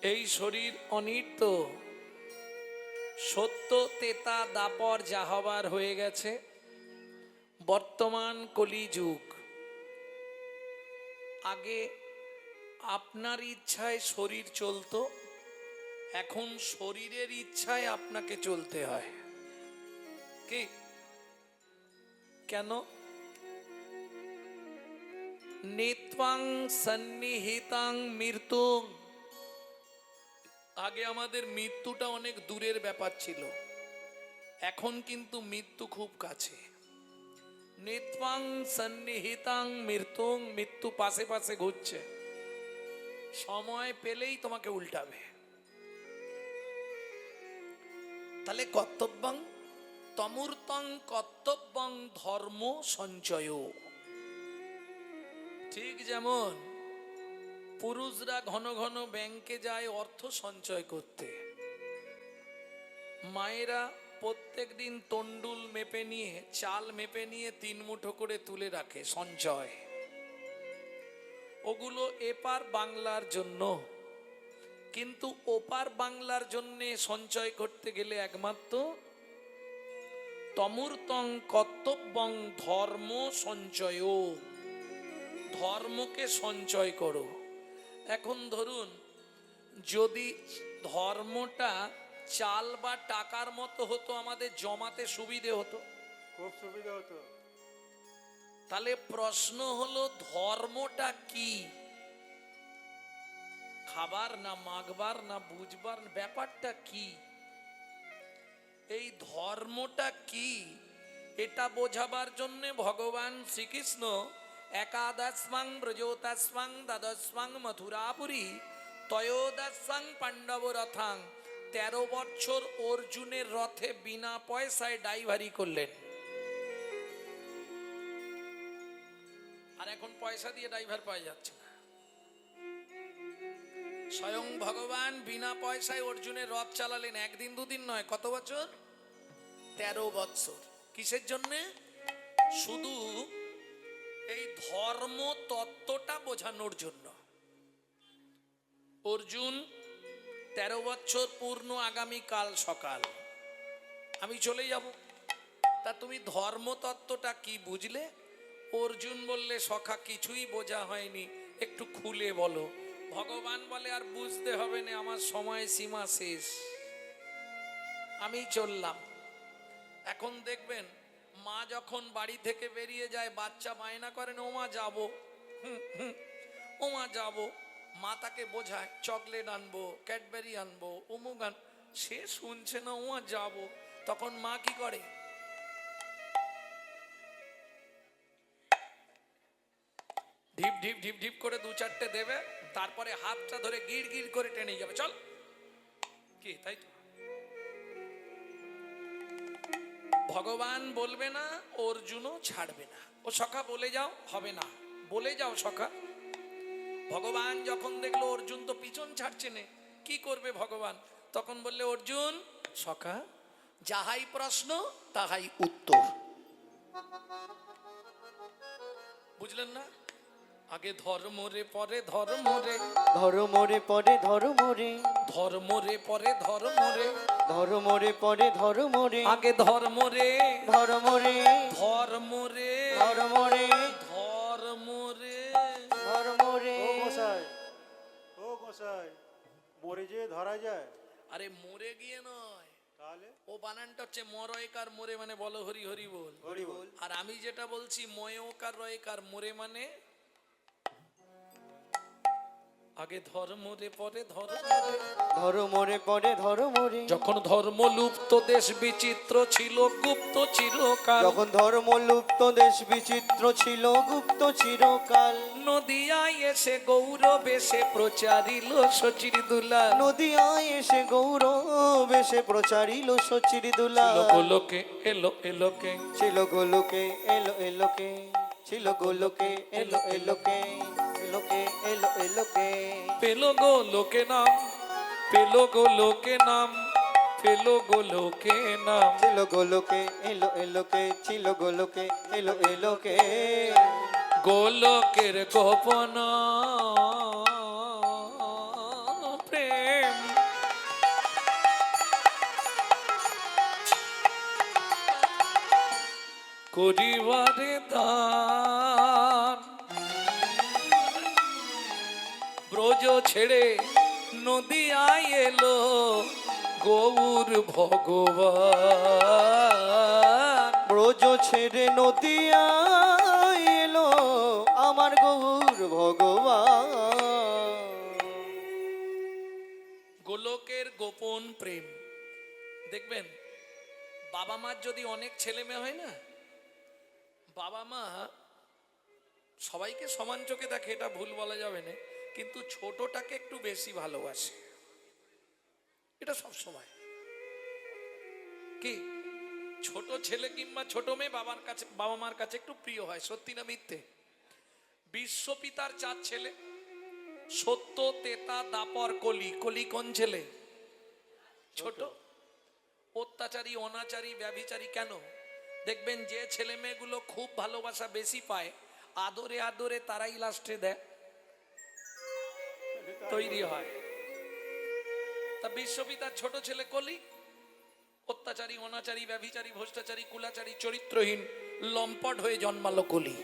এই শরীর অনিত্য, সত্য তেতা দাপর যা হবার হয়ে গেছে। বর্তমান কলিযুগ। আগে আপনার ইচ্ছায় শরীর চলতো, এখন শরীরের ইচ্ছায় আপনাকে চলতে হয়। কি কেন? নেত্বাং সন্নিহিতাং মৃত্যু। আগে আমাদের মৃত্যুটা অনেক দূরের ব্যাপার ছিল, এখন কিন্তু মৃত্যু খুব কাছে। নেত্বাং সন্নিহিতাং মৃত্যু, মৃত্যু পাশে পাশে ঘুরছে, সময় পেলেই তোমাকে উল্টাবে। তাহলে কর্তব্যং তমূর্তং কর্তব্যং ধর্ম সঞ্চয়। ঠিক যেমন পুরুষরা ঘন ঘন ব্যাংকে যায় অর্থ সঞ্চয় করতে, মায়েরা প্রত্যেক দিন তন্ডুল মেপে নিয়ে, চাল মেপে নিয়ে 3 মুঠো করে তুলে রাখে সঞ্চয়। ওগুলো এপার বাংলার জন্য, কিন্তু ওপার বাংলার জন্য সঞ্চয় করতে গেলে একমাত্র তমূর্তং কর্তব্যং ধর্ম সঞ্চয়, ধর্মকে সঞ্চয় করো। এখন ধরুন, যদি ধর্মটা চাল বা টাকার মতো হতো, আমাদের জমাতে সুবিধে হতো, খুব সুবিধা হতো। তাহলে প্রশ্ন হলো ধর্মটা কি? খাবার না মাগবার না বুঝবার, ব্যাপারটা কি? এই ধর্মটা কি এটা বোঝাবার জন্য ভগবান শ্রীকৃষ্ণ একাদশাং ব্রজোতস্বাং দ্বাদশাং মথুরাপুরী ত্রয়োদশাং পাণ্ডব রথাং 13 বছর অর্জুনের রথে বিনা পয়সায় ড্রাইভারি করলেন। আর এখন পয়সা দিয়ে ড্রাইভার পাওয়া যাচ্ছে না। স্বয়ং ভগবান বিনা পয়সায় অর্জুনের রথ চালালেন, একদিন দুদিন নয়, কত বছর? 13 বছর। কিসের জন্য? শুধু এই ধর্ম তত্ত্বটা বোঝানোর জন্য। অর্জুন 13 বছর পূর্ণ, আগামীকাল সকাল আমি চলে যাব, তা তুমি ধর্ম তত্ত্বটা কি বুঝলে? অর্জুন বললে, সখা কিছুই বোঝা হয়নি, একটু খুলে বলো। ভগবান বলে, আর বুঝতে হবে না, আমার সময় সীমা শেষ, আমি চললাম। এখন দেখবেন, মা যখন বাড়ি থেকে বেরিয়ে যায়, বাচ্চা বায়না করেন, ওমা যাবো, ওমা যাবো। মা তাকে বোঝায়, চকলেট আনবো, ক্যাডবেরি আনবো, অমুক আন। সে শুনছে না, ওমা যাবো। তখন মা কি করে? ঢিপ ঢিপ ঢিপ ঢিপ করে 2-4টে দেবে, তারপরে হাতটা ধরে গিড় গিড় করে টেনে যাবে, চল। কি তাই তো? ভগবান বলবে না, অর্জুনও ছাড়বে না। ও সখা বলে যাও, হবে না, বলে যাও সখা। ভগবান যখন দেখলো অর্জুন তো পিছন ছাড়ছে না, কি করবে ভগবান? তখন বললে, অর্জুন সখা, যাহাই প্রশ্ন তাহাই উত্তর। বুঝলেন না? আগে ধর্ম রে, পরে ধর্ম রে, ধর্ম রে পরে ধর্ম রে, ধর্ম রে পরে ধর্ম রে, ধর্ম রে পরে ধর্ম রে, আগে ধর্ম রে, ধর্ম রে, ধর্ম রে, ধর্ম রে, ধর্ম রে। ধর্ম রে। ও গোসাই, ও গোসাই, মরে যে ধরা যায়? আরে মরে গিয়ে নয়, তাহলে ও বানানটা হচ্ছে মরয়কার মোরে, মানে বলো হরি হরি বল। হরি বল। আর আমি যেটা বলছি ময়কার রয়কার মোরে, মানে আগে ধর্ম রে পরে ধর্ম রে, ধর্ম রে পরে ধর্ম রে। যখন ধর্ম লুপ্ত দেশ বিচিত্র ছিল গুপ্ত চিরকাল, যখন ধর্ম লুপ্ত দেশ বিচিত্র ছিল গুপ্ত চিরকাল, নদিয়ায় এসে গৌরব এসে প্রচারিল শচীর দুলা, নদিয়ায় এসে গৌরব এসে প্রচারিল শচীর দুলা। গোলোকে এলো এলোকে, ছিল গোলোকে এলো এলোকে, ছিল গোলোকে এলো এলোকে, এলোকে এলো এলোকে। পেলো গোলোকে নাম, পেলো গোলোকে নাম, পেলো গোলোকে নাম। ছিল গোলোকে এলো এলোকে, ছিল গোলোকে এলো এলোকে। গোলকের গোপন প্রেম করিবারে দান। ব্রজ ছেড়ে নদিয়ায় এলো গৌর ভগবান। ব্রজ ছেড়ে নদিয়া এলো আমার গৌর ভগবান। গোলকের গোপন প্রেম। দেখবেন বাবা মার যদি অনেক ছেলে মেয়ে হয় না, বাবা মা সবাইকে সমান চোখে দেখে, এটা ভুল বলা যাবে না, কিন্তু ছোটটাকে একটু বেশি ভালোবাসে। এটা সব সময় কি ছোট ছেলে কিংবা ছোট মেয়ে বাবার কাছে, বাবা মার কাছে একটু প্রিয় হয়। সত্যি না মিথ্যে? বিশ্বপিতার 4 ছেলে, সত্য, তেতা, দাপর, কলি। কলি কোন ছেলে? ছোট। অত্যাচারী, অনাচারী, ব্যভিচারী। কেন? দেখবেন যে ছেলে মেয়েগুলো খুব ভালোবাসা বেশি পায়, আদরে আদরে তারাই লাস্টে দেয়, তৈরি হয়। তা বিশ্বপিতার ছোট ছেলে কলি, অত্যাচারী, অনাচারী, ব্যভিচারী, ভ্রষ্টাচারী, কুলাচারী, চরিত্রহীন, লম্পট হয়ে জন্মালো কলি।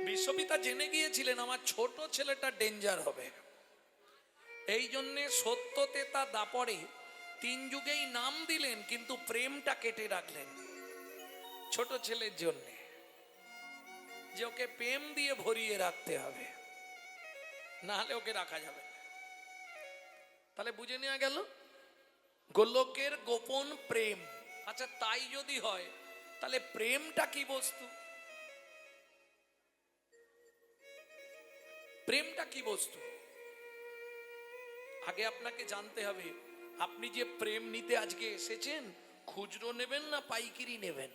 বিশ্বপিতা জেনে গিয়েছিলেন আমার ছোট ছেলেটা ডেঞ্জার হবে, এই জন্যে সত্য, তেতা, দাপরে 3 যুগেই নাম দিলেন, কিন্তু প্রেমটা কেটে রাখলেন ছোট ছেলের জন্য, যে ওকে প্রেম দিয়ে ভরিয়ে রাখতে হবে, না হলে ওকে রাখা যাবে না। তাহলে বুঝে নেওয়া গেল গোলকের গোপন প্রেম। আচ্ছা, তাই যদি হয় তাহলে প্রেমটা কি বস্তু? প্রেমটা কি বস্তু আগে আপনাকে জানতে হবে। আপনি যে প্রেম নিতে আজকে এসেছেন, খুচরো নেবেন না পাইকারি নেবেন?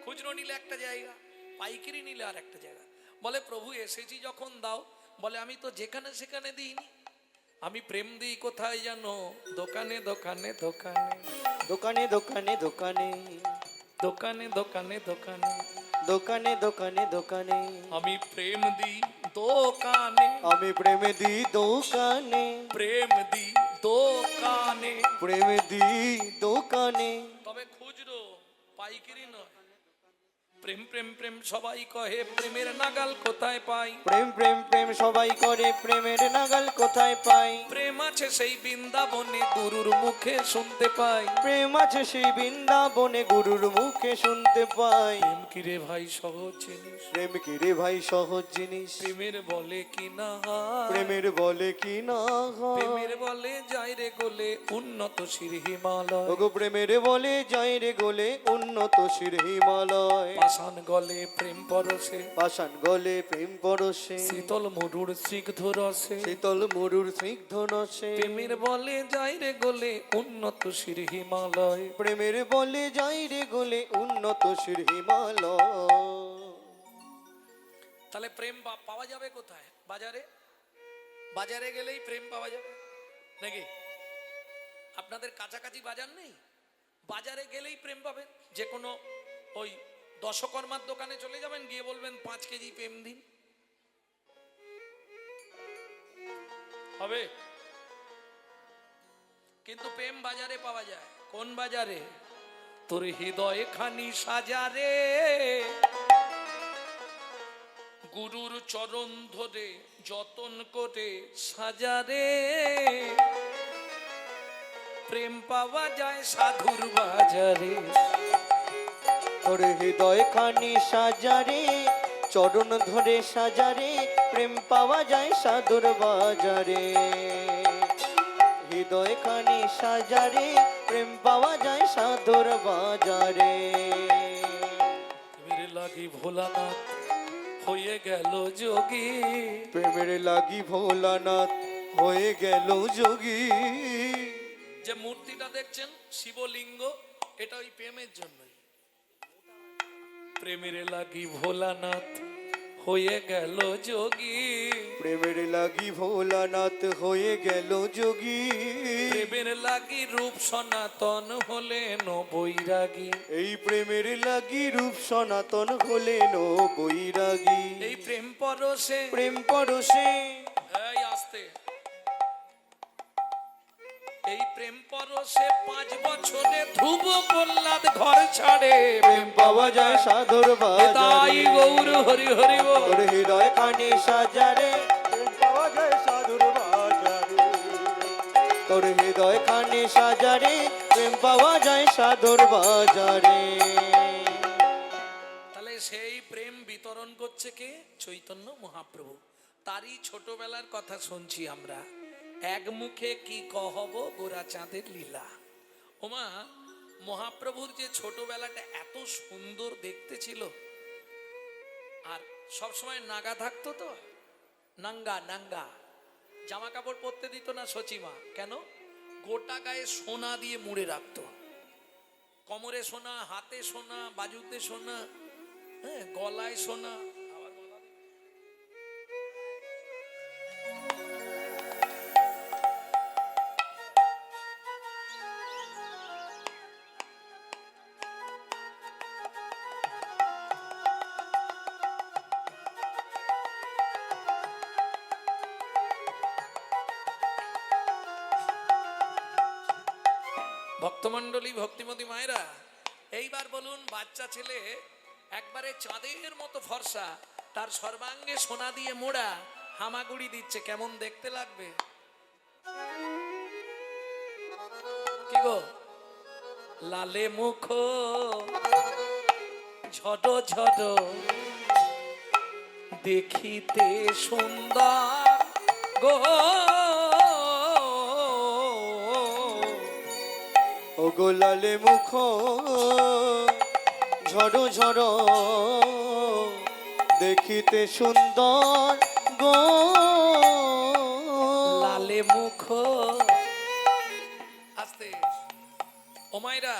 খুচরো নিলে একটা জায়গা, পাইকারি নিলে আর একটা জায়গা। বলে প্রভু এসেছি যখন দাও। বলে আমি তো যেখানে সেখানে দিইনি, আমি প্রেম দিই কোথায় জানো? দোকানে দোকানে দোকানে, দোকানে দোকানে দোকানে, দোকানে দোকানে দোকানে, দোকানে দোকানে দোকানে। আমি প্রেম দিই দোকানে, আমি প্রেম দি দোকানে, প্রেম দিই দোকানে। প্রেম দি দোকানে। তবে খুচরো, পাইকারি নয়। প্রেম প্রেম প্রেম সবাই কহে, প্রেমের নাগাল কোথায় পাই? প্রেম প্রেম প্রেম সবাই করে, প্রেমের নাগাল কোথায় পাই? প্রেম আছে সেই বৃন্দাবনে, গুরুর মুখে শুনতে পাই। প্রেম আছে সেই বৃন্দাবনে, গুরুর মুখে শুনতে পাই। প্রেম কিরে ভাই সহজ জিনিস, প্রেম কি রে ভাই সহজ জিনিস? প্রেমের বলে কি না, প্রেমের বলে কি না হয়? প্রেমের বলে যায় রে গোলে উন্নত শির হিমালয়। ওগো প্রেমের বলে যাই রে গোলে উন্নত শির হিমালয়। পাষাণ গলে প্রেম পরশে, পাষাণ গলে প্রেম পরশে, শীতল মরুর স্নিগ্ধ রসে। শীতল মরুর স্নিগ্ধ রসে। প্রেমের বলে যায় রে গোলে উন্নত শির হিমালয়। প্রেমের বলে যাই রে গোলে উন্নত শির হিমালয়। তাহলে প্রেম পাওয়া যাবে কোথায়? বাজারে। বাজারে গেলেই প্রেম পাওয়া যাবে নাকি? আপনাদের কাছাকাছি বাজার নেই? বাজারে গেলেই প্রেম পাবেন। যে কোনো ওই দশকর্মার দোকানে চলে যাবেন, গিয়ে বলবেন 5 কেজি প্রেম দিন, হবে। কিন্তু প্রেম বাজারে পাওয়া যায়। কোন বাজারে? তোর হৃদয় খানি সাজারে, গুরুর চরণ ধরে যতন করে সাজারে। প্রেম পাওয়া যায় সাধুর বাজারে। তোর হৃদয় খানি সাজারে, চরণ ধরে সাজারে। প্রেম পাওয়া যায় সাধুর বাজারে। হৃদয় খানি সাজারে, প্রেম পাওয়া যায় সাধুর বাজারে। প্রেমের লাগি ভোলানাথ হয়ে গেল যোগী, প্রেমের লাগি ভোলানাথ হয়ে গেল যোগী। যে মূর্তিটা দেখছেন শিবলিঙ্গ, এটা ওই প্রেমের জন্যই। প্রেমের লাগি ভোলানাথ হয়ে গেল যোগী, প্রেমের লাগি ভোলানাথ হয়ে গেল যোগী। প্রেমের লাগি রূপ সনাতন হলেন বৈরাগী। এই প্রেমের লাগি রূপ সনাতন হলেন বৈরাগী। এই প্রেম পরশে, প্রেম পরশে, এই আসতে, এই প্রেম পরশে 5 বছরে ধ্রুব প্রহ্লাদ ঘর ছাড়ে প্রেম পাওয়া যায় সাধুর তাই বাজারে গৌর হরি হরি বল। তোর হৃদয় খানি সাজারে প্রেম পাওয়া যায় সাধুর বাজারে তোর হৃদয় খানি সাজারে প্রেম পাওয়া যায় সাধুর বাজারে। তাহলে সেই প্রেম বিতরণ করছে কে? চৈতন্য মহাপ্রভু। তারই ছোটবেলার কথা শুনছি আমরা। এক মুখে কি কহব গোরা চাঁদের লীলা। ওমা, মহাপ্রভুর যে ছোটবেলাটা এত সুন্দর দেখতে ছিল, আর সবসময় নাগা থাকতো তো, নাঙ্গা নাঙ্গা, জামা কাপড় পরতে দিত না সচিমা। কেন? গোটা গায়ে সোনা দিয়ে মুড়ে রাখতো, কোমরে সোনা, হাতে সোনা, বাজুতে সোনা, হ্যাঁ, গলায় সোনা। আবার গলা দিয়ে। ভক্তমণ্ডলী, ভক্তিমতী মায়েরা, এইবার বলুন, বাচ্চা ছেলে একবারে চাঁদের মতো ফর্সা, তার সর্বাঙ্গে সোনা দিয়ে মোড়া, হামাগুড়ি দিচ্ছে, কেমন দেখতে লাগবে? কি গো? লালে মুখ ঝড় ঝড় দেখিতে সুন্দর গো, ও গোলালে মুখ ঝড়ো ঝড়ো দেখিতে সুন্দর গো, লালে মুখ। আস্তে। ও মায়েরা,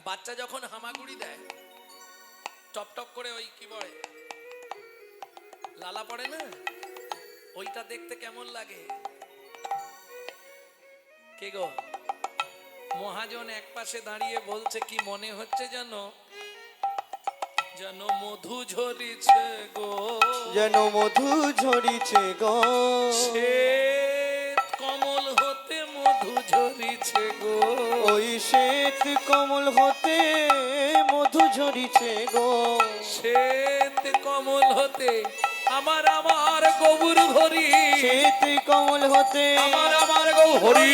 বাচ্চা যখন হামাগুড়ি দেয়, টপ টপ করে ওই কি বলে লালা পড়ে না, ওইটা দেখতে কেমন লাগে? কে গো? মহাজন এক পাশে দাঁড়িয়ে বলছে, কি মনে হচ্ছে যেন যেন মধু ঝরিছে গো, যেন মধু ঝরিছে গো, শ্বেত কমল হতে মধু ঝরিছে গো, ওই শ্বেত কমল হতে মধু ঝরিছে গো, শ্বেত কমল হতে আমার আমার গৌর হরি, শ্বেত কমল হতে আমার আমার গৌ হরি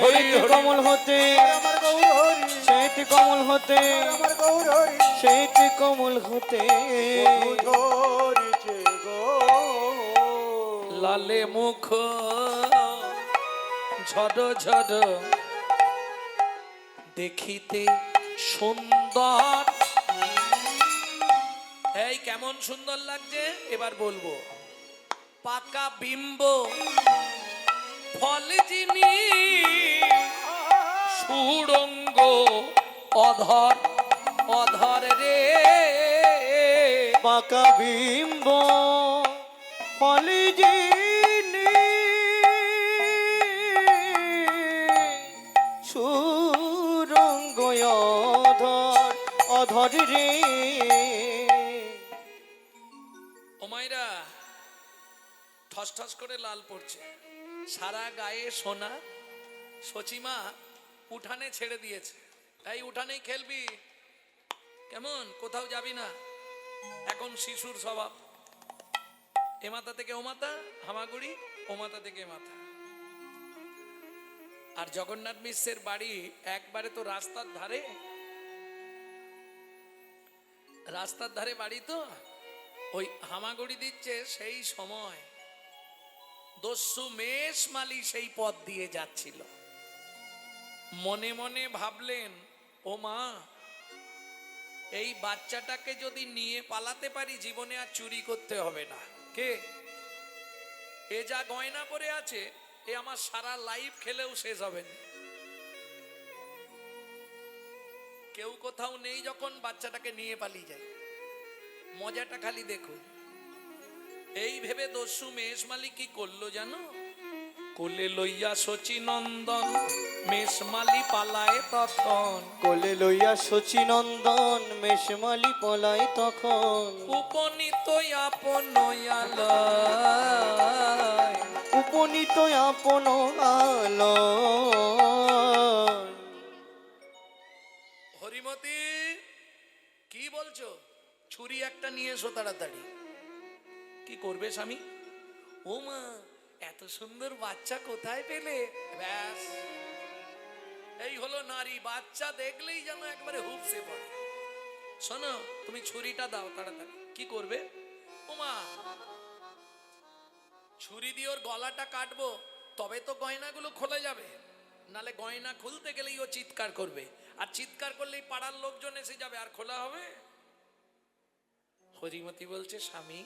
হরি শ্বেত কমল হতে আমার গৌর হরি শ্বেত কমল হতে আমার গৌর হরি শ্বেত কমল হতে ধরিছে গো লালে মুখ ঝড় ঝড় দেখিতে সুন্দর। এই কেমন সুন্দর লাগছে এবার বলবো। পাকা বিম্ব ফল যিনি সুরঙ্গ অধর অধর রে, পাকা বিম্ব ফলে যিনি সুরঙ্গ অধর অধর রে। ওমাইরা ঠস ঠস করে লাল পড়ছে, সারা গায়ে সোনা। সচিমা উঠানে ছেড়ে দিয়েছে, এই উঠানেই খেলবি, কেমন, কোথাও যাবি না। এখন শিশুর স্বভাব, এ মাথা থেকে ও মাথা হামাগুড়ি, ও মাথা থেকে এ মাথা। আর জগন্নাথ মিশ্রের বাড়ি একবারে তো রাস্তার ধারে, রাস্তার ধারে বাড়ি তো, ওই হামাগুড়ি দিচ্ছে সেই সময় দস্যু মেষ মালি সেই পথ দিয়ে যাচ্ছিল। মনে মনে ভাবলেন, ও মা, এই বাচ্চাটাকে যদি নিয়ে পালাতে পারি জীবনে আর চুরি করতে হবে না। কে? এ যা গয়না পরে আছে, এ আমার সারা লাইফ খেলেও শেষ হবে না। কেউ কোথাও নেই যখন বাচ্চাটাকে নিয়ে পালিয়ে যায়, মজাটা খালি দেখুন। এই ভেবে দস্যু মেষ মালিক কি করলো জানো? কোলে লইয়া শচী নন্দন মেষমালি পালায় তখন, কোলে লইয়া শচী নন্দন মেষমালি পলায় তখন, উপনীত আপন আলয়, উপনীত আপন আলো। হরিমতি কি বলছো? ছুরি একটা নিয়ে এসো তাড়াতাড়ি। কি করবে স্বামী? ও মা, এত সুন্দর বাচ্চা কোথায় পেলে? ব্যাস, এই হলো নারী, বাচ্চা দেখলেই যেন একবারে হুপসে পড়ে। শোনো, তুমি ছুরিটা দাও তাড়াতাড়ি। কি করবে? ও মা, ছুরি দিয়ে ওর গলাটা কাটবো, তবে তো গয়নাগুলো খোলা যাবে, নালে গয়না খুলতে গেলেই ও চিৎকার করবে, আর চিৎকার করলেই পাড়ার লোকজন এসে যাবে, আর খোলা হবে? হরিমতি বলছে, স্বামী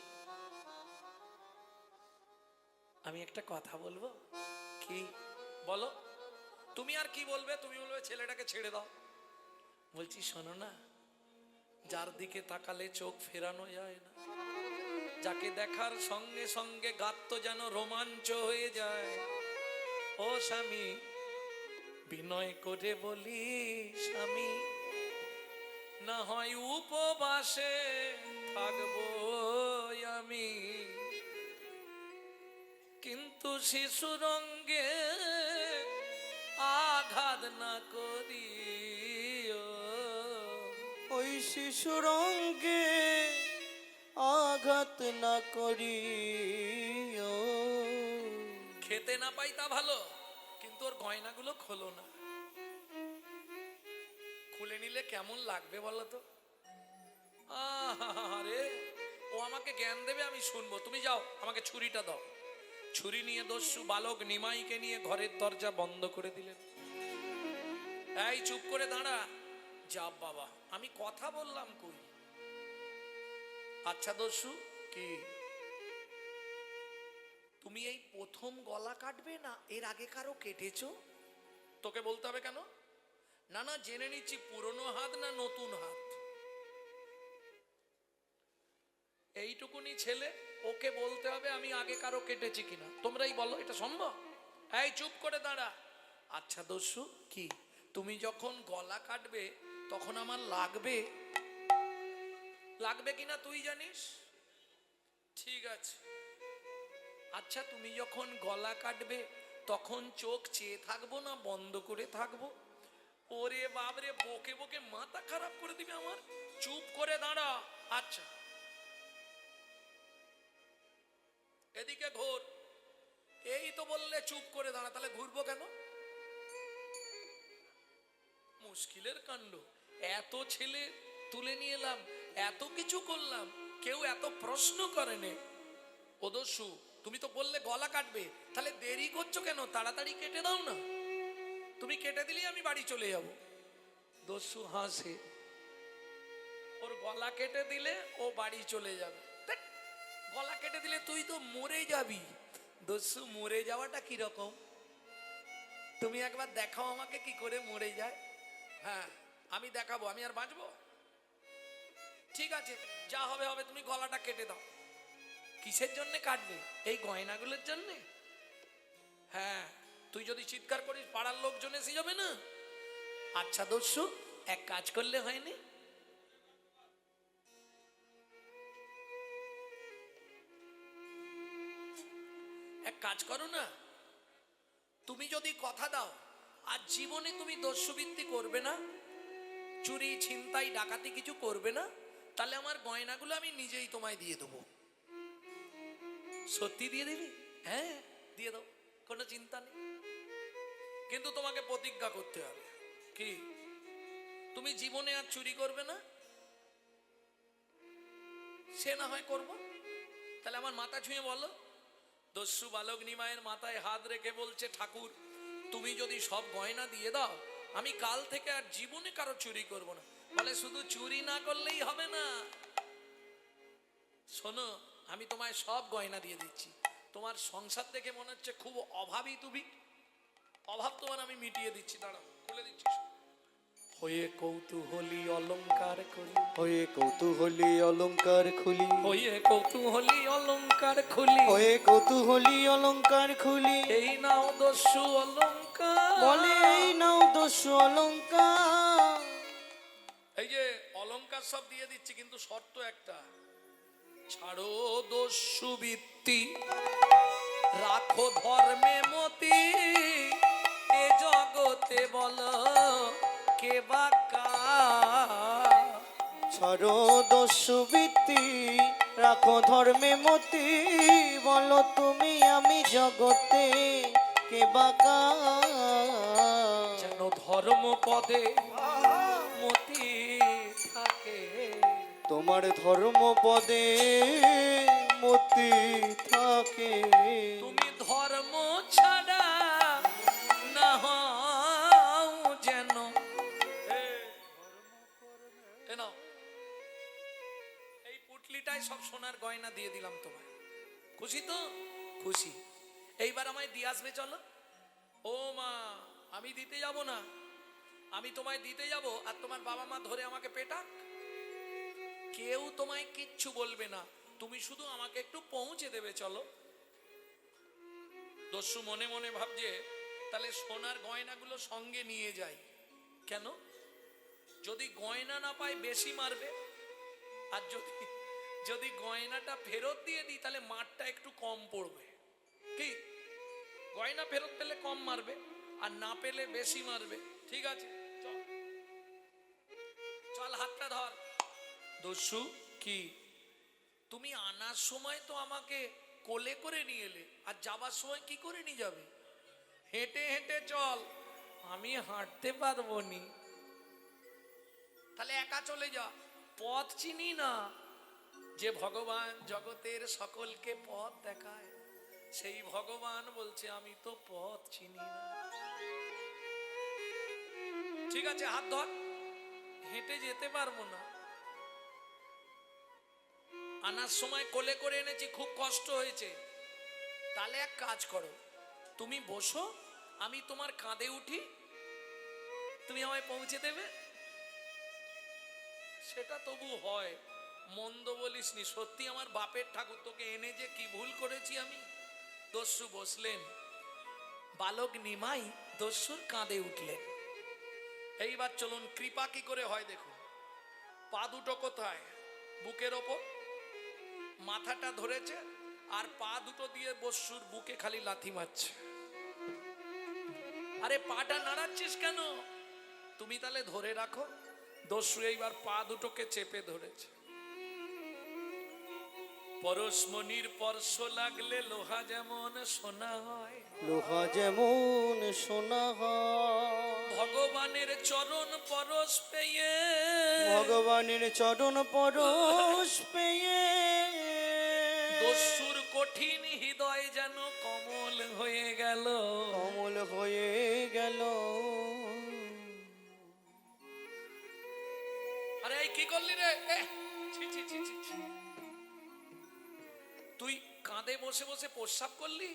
আমি একটা কথা বলবো। কি বলো? তুমি আর কি বলবে? তুমি বলবে ছেলেটাকে ছেড়ে দাও। বলছি শোনো না, যার দিকে তাকালে চোখ ফেরানো যায় না, যাকে দেখার সঙ্গে সঙ্গে গাত্ত যেন রোমাঞ্চ হয়ে যায়, ও স্বামী বিনয় করে বলি স্বামী, না হয় উপবাসে থাকবো আমি, কিন্তু শিশুরঙ্গে আঘাত না করি। ওই শিশুরঙ্গে আঘাত না করি। খেতে না পাই তা ভালো, কিন্তু ওর গয়নাগুলো খোলো না। খুলে নিলে কেমন লাগবে বলো তো? আরে ও আমাকে জ্ঞান দেবে, আমি শুনবো। তুমি যাও, আমাকে ছুরিটা দাও। ছুরি নিয়ে দস্যু বালক নিমাইকে নিয়ে ঘরের দরজা বন্ধ করে দিলেন। এই চুপ করে দাঁড়া। যা বাবা, আমি কথা বললাম কই? আচ্ছা দস্যু, কি তুমি এই প্রথম গলা কাটবে, না এর আগে কারো কেটেছো? তোকে বলতে হবে কেন? না না, জেনে নিচ্ছি, পুরনো হাত না নতুন হাত? এইটুকুনি ছেলে, ওকে বলতে হবে আমি আগে কারো কেটেছি কিনা? তোমরাই বলো, এটা সম্ভব? এই চুপ করে দাঁড়া। আচ্ছা দস্যু, কি তুমি যখন গলা কাটবে তখন আমার লাগবে? লাগবে কিনা তুই জানিস? ঠিক আছে। আচ্ছা তুমি যখন গলা কাটবে তখন চোখ চেয়ে থাকবো না বন্ধ করে থাকবো? ওরে বাবরে, বকে বকে মাথা খারাপ করে দিবে আমার। চুপ করে দাঁড়া। আচ্ছা এদিকে ঘোর। এই তো বললে চুপ করে দাঁড়া, তাহলে ঘুরবো কেন? মুশকিলের কাণ্ড। এত ছেলে তুলে নিয়ে এলাম, এত কিছু করলাম, কেউ এত প্রশ্ন করেনি। ও দস্যু, তুমি তো বললে গলা কাটবে, তাহলে দেরি করছো কেন? তাড়াতাড়ি কেটে দাও না। তুমি কেটে দিলেই আমি বাড়ি চলে যাব। দস্যু হাসে, ওর গলা কেটে দিলে ও বাড়ি চলে যাবে। ধ্যাৎ, গলা কেটে দিলে তুই তো মরে যাবি। দস্যু, মরে যাওয়াটা কিরকম তুমি একবার দেখাও আমাকে, কি করে মরে যায়। হ্যাঁ আমি দেখাবো, আমি আর বাঁচবো? ঠিক আছে, যা হবে হবে, তুমি গলাটা কেটে দাও। কিসের জন্য কাটবে? এই গয়নাগুলোর জন্য? হ্যাঁ, তুই যদি চিৎকার করিস পাড়ার লোকজন এসে যাবে না? আচ্ছা দস্যু, এক কাজ করলে হয়নি? এক কাজ করো না, তুমি যদি কথা দাও আর জীবনে তুমি দস্যুবৃত্তি করবে না, চুরি ছিনতাই ডাকাতি কিছু করবে না, তাহলে আমার গয়নাগুলো আমি নিজেই তোমায় দিয়ে দেবো। সত্যি দিয়ে দিবি? হ্যাঁ দিয়ে দাও, কোনো চিন্তা নেই। কিন্তু তোমাকে প্রতিজ্ঞা করতে হবে। কি? তুমি জীবনে আর চুরি করবে না? সে না হয় করবো, তাহলে আমার মাথা ছুঁয়ে বলো। দস্যু বালক নিমায়ের মাথায় হাত রেখে বলছে, ঠাকুর তুমি যদি সব গয়না দিয়ে দাও, আমি কাল থেকে আর জীবনে কারো চুরি করব না। বলে শুধু চুরি না করলেই হবে না, শোনো আমি তোমায় সব গয়না দিয়ে দিচ্ছি। তোমার সংসার দেখে মনে হচ্ছে খুব অভাবী, তুমি অভাব তোমার আমি মিটিয়ে দিচ্ছি। দাঁড়াও, খুলে দিচ্ছি। হয়ে কৌতূহলী অলংকার খুলি, হয়ে কৌতূহলী অলংকার খুলি, হয়ে কৌতূহলী অলংকার খুলি, হয়ে কৌতূহলী অলংকার খুলি। এই নাও দস্যু অলংকার। বলে এই নাও দস্যু অলংকার। এই যে অলংকার সব দিয়ে দিচ্ছি, কিন্তু শর্ত একটা, ছাড়ো দস্যু বৃত্তি, রাখো ধর্মে মতি, এ জগতে বলো কে বাকা। ছাড়ো দস্যুবৃত্তি, রাখো ধর্মে মতি, বলো তুমি আমি জগতে কে বাকা। যেন ধর্ম পদে মতি থাকে, তোমার ধর্ম পদে মতি থাকে। তুমি ধর্ম ছাড়া না হও যেন। এ নাও, এই পুটলিটাই সব সোনার গয়না দিয়ে দিলাম তোমায়। খুশি তো? খুশি। এইবার আমায় দিয়ে আসবে চলো। ও মা, আমি দিতে যাব না, আমি তোমায় দিতে যাব আর তোমার বাবা মা ধরে আমাকে পেটাক। কেউ তোমায় কিচ্ছু বলবে না, তুমি শুধু আমাকে একটু পৌঁছে দেবে চলো। দস্যু মনে মনে ভাবছে তাহলে সোনার গয়নাগুলো সঙ্গে নিয়ে যাই। কেন? যদি গয়না না পাই বেশি মারবে, আর যদি যদি গয়নাটা ফেরত দিয়ে দিই তাহলে মারটা একটু কম পড়বে। কি, গয়না ফেরত পেলে কম মারবে আর না পেলে বেশি মারবে। ঠিক আছে, চল চল, হাতটা ধর। দস্যু, কি তুমি আনার সময় তো আমাকে কোলে করে নিয়ে এলে, আর যাবার সময় কি করে নিয়ে যাবে? হেঁটে হেঁটে চল। আমি হাঁটতে পারবো নি, তাহলে একা চলে যা। পথ চিনি না। যে ভগবান জগতের সকলকে পথ দেখায়, সেই ভগবান বলছে আমি তো পথ চিনি না। ঠিক আছে, হাত ধর। হেঁটে যেতে পারবো না, আনার সময় কোলে করে এনেছি, খুব কষ্ট হয়েছে। তাহলে এক কাজ করো, তুমি বসো, আমি তোমার কাঁধে উঠি, তুমি আমায় পৌঁছে দেবে। সেটা তবু হয়, মন্দ বলিসনি। সত্যি আমার বাপের ঠাকুর, তোকে এনে যে কি ভুল করেছি আমি। দস্যু বসলেন, বালক নিমাই দস্যুর কাঁধে উঠলেন। এইবার চলুন, কৃপা কি করে হয় দেখুন। পা দুটো কোথায়? বুকের ওপর, মাথাটা ধরেছে, আর পা দুটো দিয়ে দস্যুর বুকে খালি লাথি মারছে। আরে পাটা নাড়াচ্ছিস কেন? তুমি তাহলে ধরে রাখো। দস্যু এইবার পা দুটোকে চেপে ধরেছে। পরশমণির পরশ লাগলে লোহা যেমন সোনা হয়, লোহা যেমন সোনা হয়। ভগবানের চরণ পরশ পেয়ে, ভগবানের চরণ পরশ পেয়ে, দস্যুর কঠিন হৃদয় যেন কমল হয়ে গেল। কমল হয়ে গেল। আরে এই কি করলি রে? ছি, ছি, ছি, ছি, ছি। তুই কাঁধে বসে বসে প্রস্রাব করলি?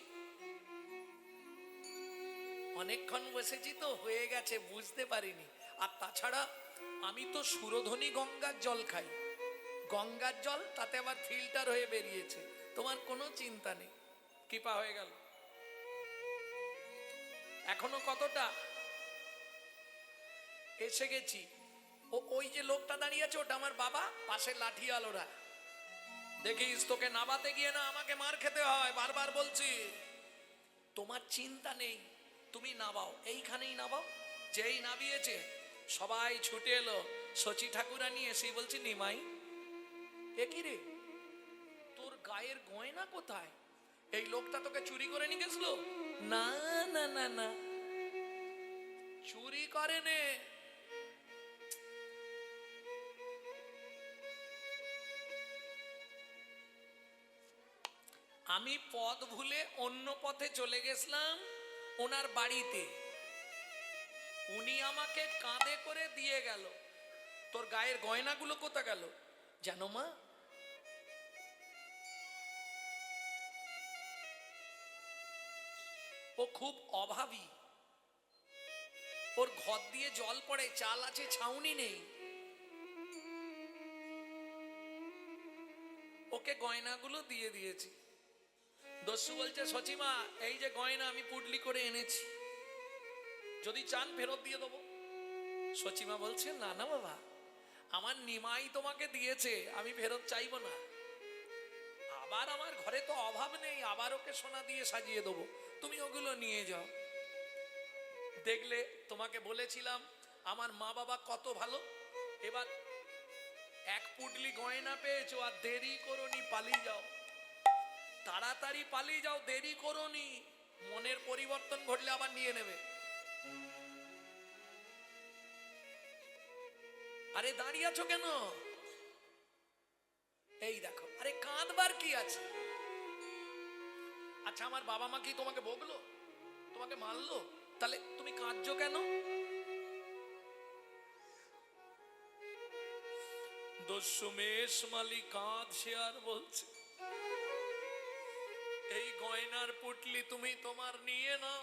অনেকক্ষণ বসেছি তো, হয়ে গেছে, বুঝতে পারিনি। আর তাছাড়া আমি তো সুরধনী গঙ্গার জল খাই, গঙ্গার জল, তাতে আবার ফিল্টার হয়ে বেরিয়েছে। তোমার কোনো চিন্তা নেই, কৃপা হয়ে গেল। এখনো কতটা? এসে গেছি। ওই যে লোকটা দাঁড়িয়ে আছে, ওটা আমার বাবা, পাশে লাঠি আলোরা। দেখিস, তোকে নাবাতে গিয়ে না আমাকে মার খেতে হয়, বারবার বলছি। তোমার চিন্তা নেই, তুমি নাবাও, এইখানেই নাবাও। যেই নাবিয়েছে সবাই ছুটে এলো। শচী ঠাকুরানী এসে বলছি, নিমাই, এ কি রে, তোর গায়ের গয়না কোথায়? এই লোকটা তোকে চুরি করে নিয়ে গেছিল? না না না না, চুরি করে নে। আমি পথ ভুলে অন্য পথে চলে গেছিলাম ওনার বাড়িতে, উনি আমাকে কাঁধে করে দিয়ে গেল। তোর গায়ের গয়নাগুলো কোথা গেল জানো মা? ও খুব অভাবী, ওর ঘর দিয়ে জল পড়ে, চাল আছে, ছাউনি নেই। ওকে গয়নাগুলো দিয়ে দিয়েছি। দস্যু বলছে, সচিমা, এই যে গয়না আমি পুডলি করে এনেছি, যদি চান ফেরত দিয়ে দেবো। সচিমা বলছে, না না বাবা, আমার নিমাই তোমাকে দিয়েছে, আমি ফেরত চাইবো না। আবার আমার ঘরে তো অভাব নেই, আবার ওকে সোনা দিয়ে সাজিয়ে দেবো, তুমি ওগুলো নিয়ে যাও। দেখলে তোমাকে বলেছিলাম আমার মা বাবা কত ভালো। এবার এক পুডলি গয়না পেয়েছো আর দেরি করোনি, পালিয়ে যাও, তাড়াতাড়ি পালিয়ে যাও, দেরি করোনি, মনের পরিবর্তন ঘটলে আবার নিয়ে নেবে। আরে দাঁড়িয়ে আছো কেন? এই দেখো, আরে কাঁদবার কি আছে? আচ্ছা আমার বাবা মা কি তোমাকে বকলো, তোমাকে মারলো, তাহলে তুমি কাঁদছো কেন? দস্যুমেশ মালি কাঁদছে আর বলছে এই গয়নার পুটলি তুমি তোমার নিয়ে নাও।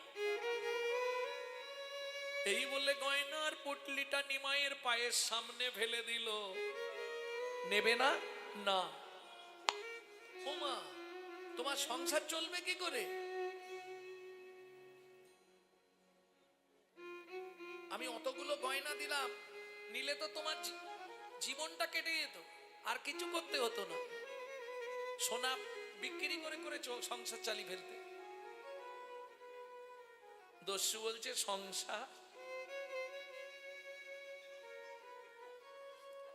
এই বলে গয়নার পুটলিটা নিমাইয়ের পায়ের সামনে ফেলে দিল। নেবে না? না। ওমা, তোমার সংসার চলবে কি করে? আমি অতগুলো গয়না দিলাম, নিলে তো তোমার জীবনটা কেটে যেত, আর কিছু করতে হতো না, সোনা বিক্রি করে করে সংসার চালিয়ে ফেলতে। দস্যু বলছে সংসার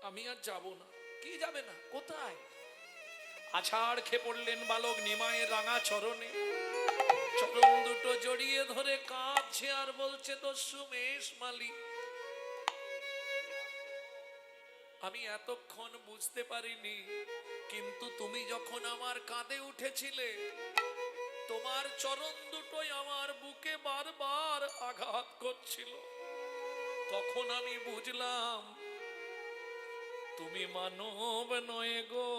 আমি আর যাব না। কি যাবে না? কোথায়? আছাড় খেয়ে পড়লেন বালক নিমাইয়ের রাঙা চরণে, চরণ দুটো জড়িয়ে ধরে কাঁদছে আর বলছে দস্যু মেষ মালি, আমি এতক্ষণ বুঝতে পারিনি, কিন্তু তুমি যখন আমার কাঁধে উঠেছিলে তোমার চরণ দুটোই আমার বুকে বারবার আঘাত করছিল, তখন আমি বুঝলাম তুমি মানব নয় গো,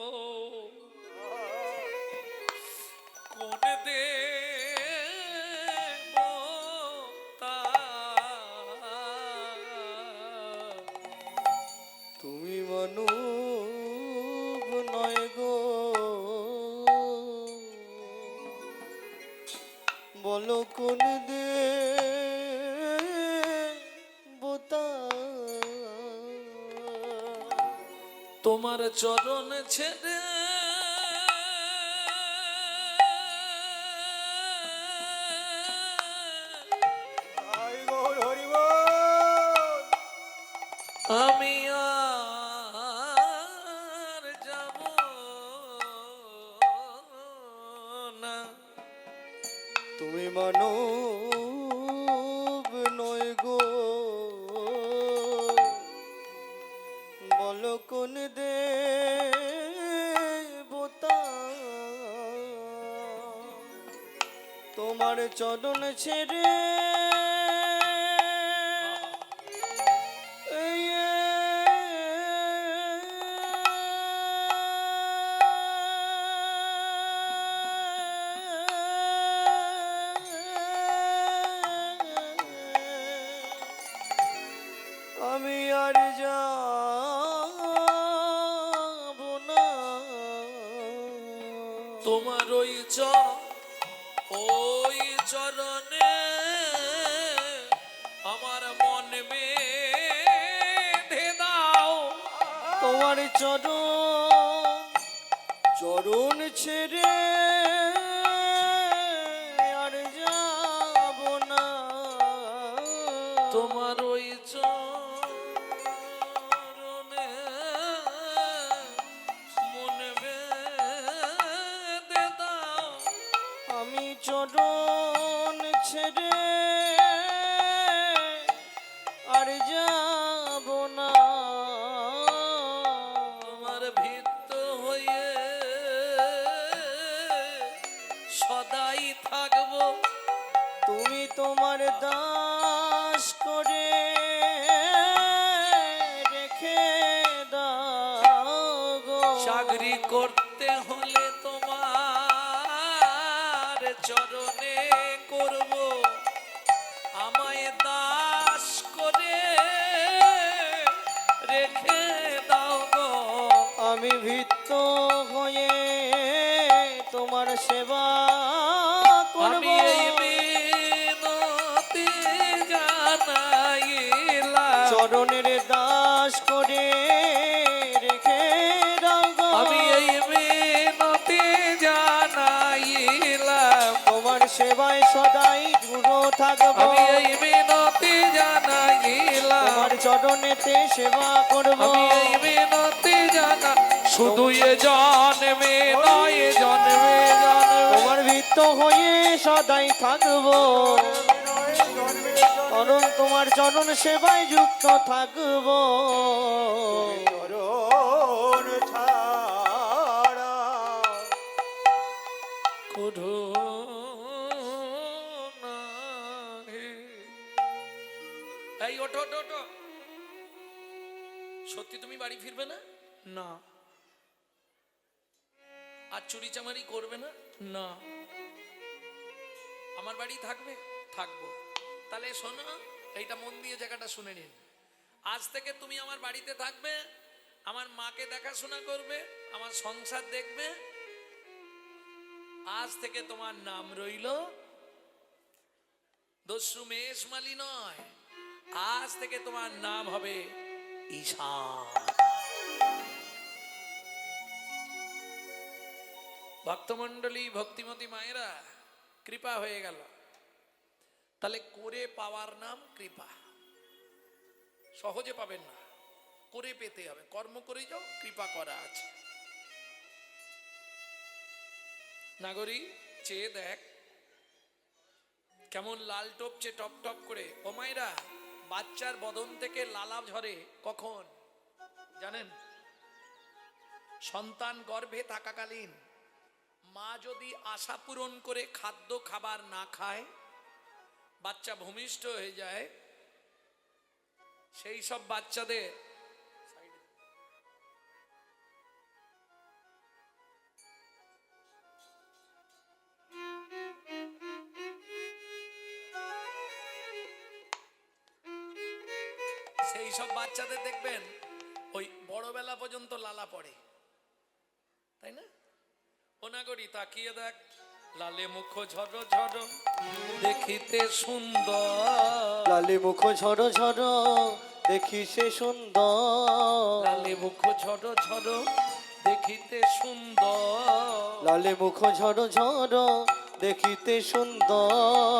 কোন দেবতা। তুমি মানব নয় গো, বলো কোন দেবতা। তোমার চরণ ছেড়ে জয় গৌর হরি বল। আমি আর যাব না। তুমি মানব নয় গো, বলো কোন দেবতা। তোমার চরণ ছেড়ে আমি আর যাব না। তোমার ওই চরণে আমার মন বেঁধে দাও। তোমার চরণ ছেড়ে আর যাব না। তোমার ওই চরণে মন বেঁধে দাও। আমি চরণ ছেড়ে আর যাব না। তোমার ভিত্ত হয়ে সদাই থাকবো। তুমি তোমার দাস করে রেখে দাও গো। চাকরি করতে হলে তোমার চরণে করব, আমায় দাস করে রেখে দাও গো। আমি ভিত্ত হয়ে তোমার সেবা করব। আমি এই মিনতি সদাই পুরো থাকবো। আমি এই মিনতি জানাইলাম, তোমার চরণেতে সেবা করব। আমি এই মিনতি জানা, শুধু এ জন্মে নয়, এ জন্মে জন্মে। তোমার ভিত্ত হয়ে সদাই থাকবো, কারণ তোমার চরণ সেবায় যুক্ত থাকবো। চরণ ছাড়া কুঢু নাহি। এই ওঠো ওঠো ওঠো। সত্যি তুমি বাড়ি ফিরবে না? না। আর চুরি চামারি করবে না? না। আমার বাড়ি থাকবে? থাকবো। তাহলে শোনো, এইটা মন দিয়ে জায়গাটা শুনে নিন। আজ থেকে তুমি আমার বাড়িতে থাকবে, আমার মাকে দেখাশোনা করবে, আমার সংসার দেখবে। আজ থেকে তোমার নাম রইল দস্যু মেষমালি নয়, আজ থেকে তোমার নাম হবে ঈশান। ভক্তমণ্ডলী, ভক্তিমতী মায়েরা, কৃপা হয়ে গেল। তাহলে করে পাওয়ার নাম কৃপা। সহজে পাবেন না, করে পেতে হবে। কর্ম করে যাও, কৃপা করা আছে। নাগরী চেয়ে দেখ কেমন লাল টপছে টপ টপ করে। ও মায়েরা, বাচ্চার বদন থেকে লালা ঝরে কখন জানেন? সন্তান গর্ভে থাকাকালীন মা যদি আশা পূরণ করে খাদ্য খাবার না খায়, বাচ্চা ভূমিষ্ঠ হয়ে যায়। সেই সব বাচ্চাদের দেখবেন ওই বড়বেলা পর্যন্ত লালা পড়ে, তাই না? ও নাগরী তাকিয়ে দেখ, লালে মুখ ঝড়ো ঝড়ো দেখিতে সুন্দর। লালে মুখ ঝড়ো ঝড়ো দেখি সে সুন্দর। লালে মুখ ঝড়ো ঝড়ো দেখিতে সুন্দর। লালে মুখ ঝড়ো ঝড়ো দেখিতে সুন্দর।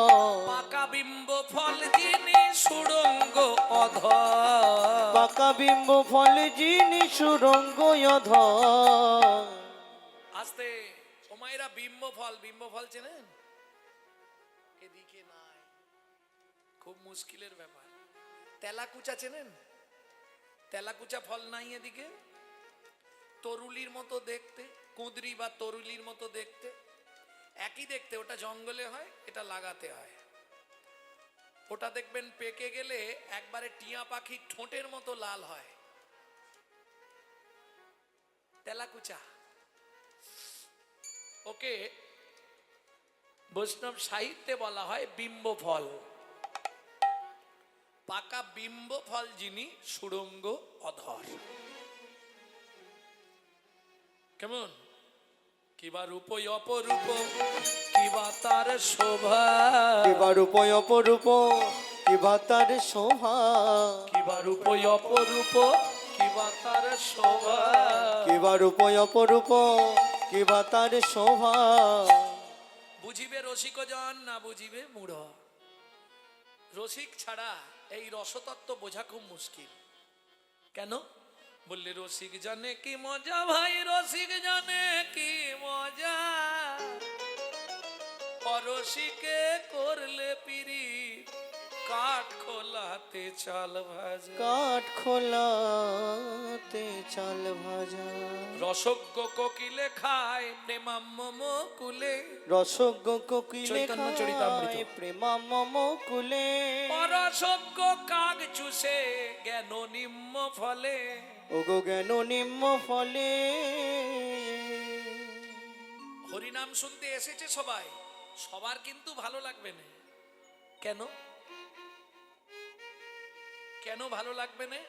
পাকা বিম্ব ফল যিনি সুরঙ্গ অধর। পাকা বিম্ব ফল যিনি সুরঙ্গ অধর। আস্তে। ও মায়েরা, বিম্ব ফল চেনেন? এদিকে নাই, খুব মুশকিলের ব্যাপার। তেলাকুচা চেনেন? তেলাকুচা ফল নাই এদিকে। তরুলির মতো দেখতে, কুঁদরি বা তরুলির মতো দেখতে, একই দেখতে। ওটা জঙ্গলে হয়, এটা লাগাতে হয়। ওটা দেখবেন পেকে গেলে একবারে টিয়া পাখির ঠোঁটের মতো লাল হয়। তেলাকুচা। ওকে বৈষ্ণব সাহিত্যে বলা হয় বিম্ব ফল। পাকা বিম্ব ফল যিনি সুরঙ্গ অধর। কেমন? কিবা রূপ অপরূপ, কিবা তার শোভা। কিবা রূপ অপরূপ, কিবা তার শোভা। কিবা রূপ অপরূপ, কিবা তার শোভা। কিবা রূপ অপরূপ, কিবা তার শোভা। বুঝিবে রসিক জন, না বুঝিবে মূঢ়। রসিক ছাড়া এই রসতত্ত্ব বোঝা খুব মুশকিল। কেন বললে, রসিক জানে কি মজা ভাই, রসিক জানে কি মজা। অরসিকে করলে পিরি, কাঠ খোলাতে চাল ভাজা। কাঠ খোলাতে চাল ভাজা। রসজ্ঞ কোকিলে খায় প্রেমাম্মম কুলে। রসজ্ঞ কোকিলে চৈতন্য চরিতামৃত। খায় প্রেমাম্মম কুলে। অরসজ্ঞ কাক চুষে জ্ঞান নিম্ন ফলে। ওগো জ্ঞান নিম্ন ফলে। হরিনাম শুনতে এসেছে সবাই, সবার কিন্তু ভালো লাগবে না। কেন? কেন ভালো লাগবে না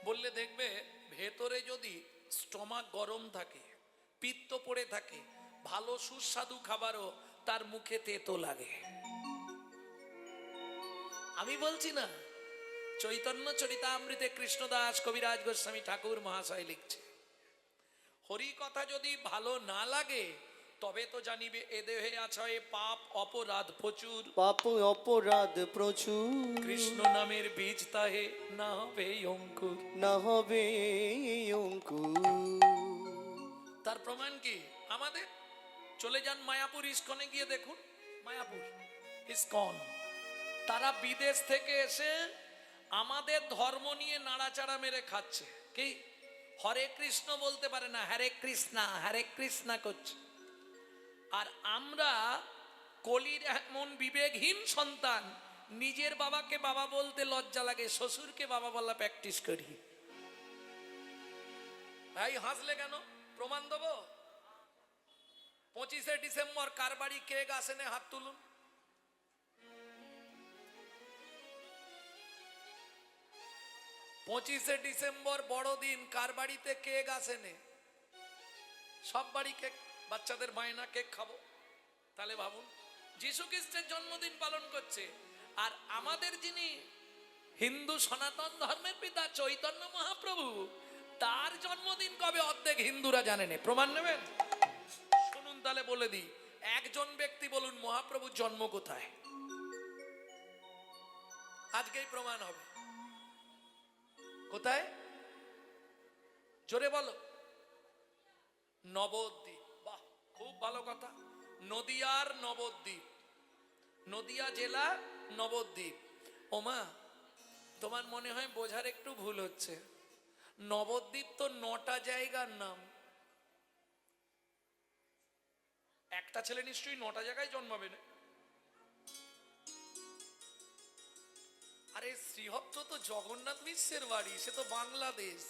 বললে, দেখবে ভেতরে যদি স্টমাক গরম থাকে, পিত্ত পড়ে থাকে, ভালো সুস্বাদু খাবারও তার মুখে তেতো লাগে। আমি বলছি না, চৈতন্য চরিতামৃতে কৃষ্ণদাস কবিরাজ গোস্বামী ঠাকুর মহাশয় লিখছে, হরি কথা যদি ভালো না লাগে তবে তো জানিবে এ দেহে আছে পাপ অপরাধ প্রচুর, পাপ অপরাধ প্রচুর, কৃষ্ণ নামের বীজ তাহে না হবে অঙ্কুর। না হবে অঙ্কুর। তার প্রমাণ কি? আমাদের চলে যান মায়াপুর ইস্কনে গিয়ে দেখুন, মায়াপুর ইস্কন, তারা বিদেশ থেকে এসে আমাদের ধর্ম নিয়ে নাড়াচাড়া মেরে খাচ্ছে। কি হরে কৃষ্ণ বলতে পারে না, হরে কৃষ্ণা করছে। আর আমরা কলির এমন বিবেকহীন সন্তান, নিজের বাবাকে বাবা বলতে লজ্জা লাগে, শ্বশুরকে বাবা বলা প্র্যাকটিস করি। ভাই হাসলে কেন? প্রমাণ দেবো। 25শে ডিসেম্বর কার বাড়ি কেক আসেনে? হাত তুলুন। পঁচিশে ডিসেম্বর বড়দিন, কার বাড়িতে কেক আসেনে? সব বাড়ি কেক, বাচ্চাদের বায়না কেক খাবো। তাহলে ভাবুন, যীশু খ্রিস্টের জন্মদিন পালন করছে। আর আমাদের যিনি হিন্দু সনাতন ধর্মের পিতা চৈতন্য মহাপ্রভু, তার জন্মদিন কবে অর্ধেক হিন্দুরা জানে না। প্রমাণ নেবেন? শুনুন তাহলে বলে দিই, একজন ব্যক্তি বলুন মহাপ্রভুর জন্ম কোথায়? আজকেই প্রমাণ হবে। কোথায়? জোরে বলো। নবদ্বীপ। বাহ, খুব ভালো কথা। নদিয়ার নবদ্বীপ, নদিয়া জেলা নবদ্বীপ। ওমা, তোমার মনে হয় বোঝার একটু ভুল হচ্ছে। নবদ্বীপ তো 9টা জায়গার নাম। একটা ছেলে নিশ্চয়ই 9টা জায়গায় জন্মাবে না। আরে শ্রীহট্ট তো জগন্নাথ মিশ্রের বাড়ি, সে তো বাংলাদেশ।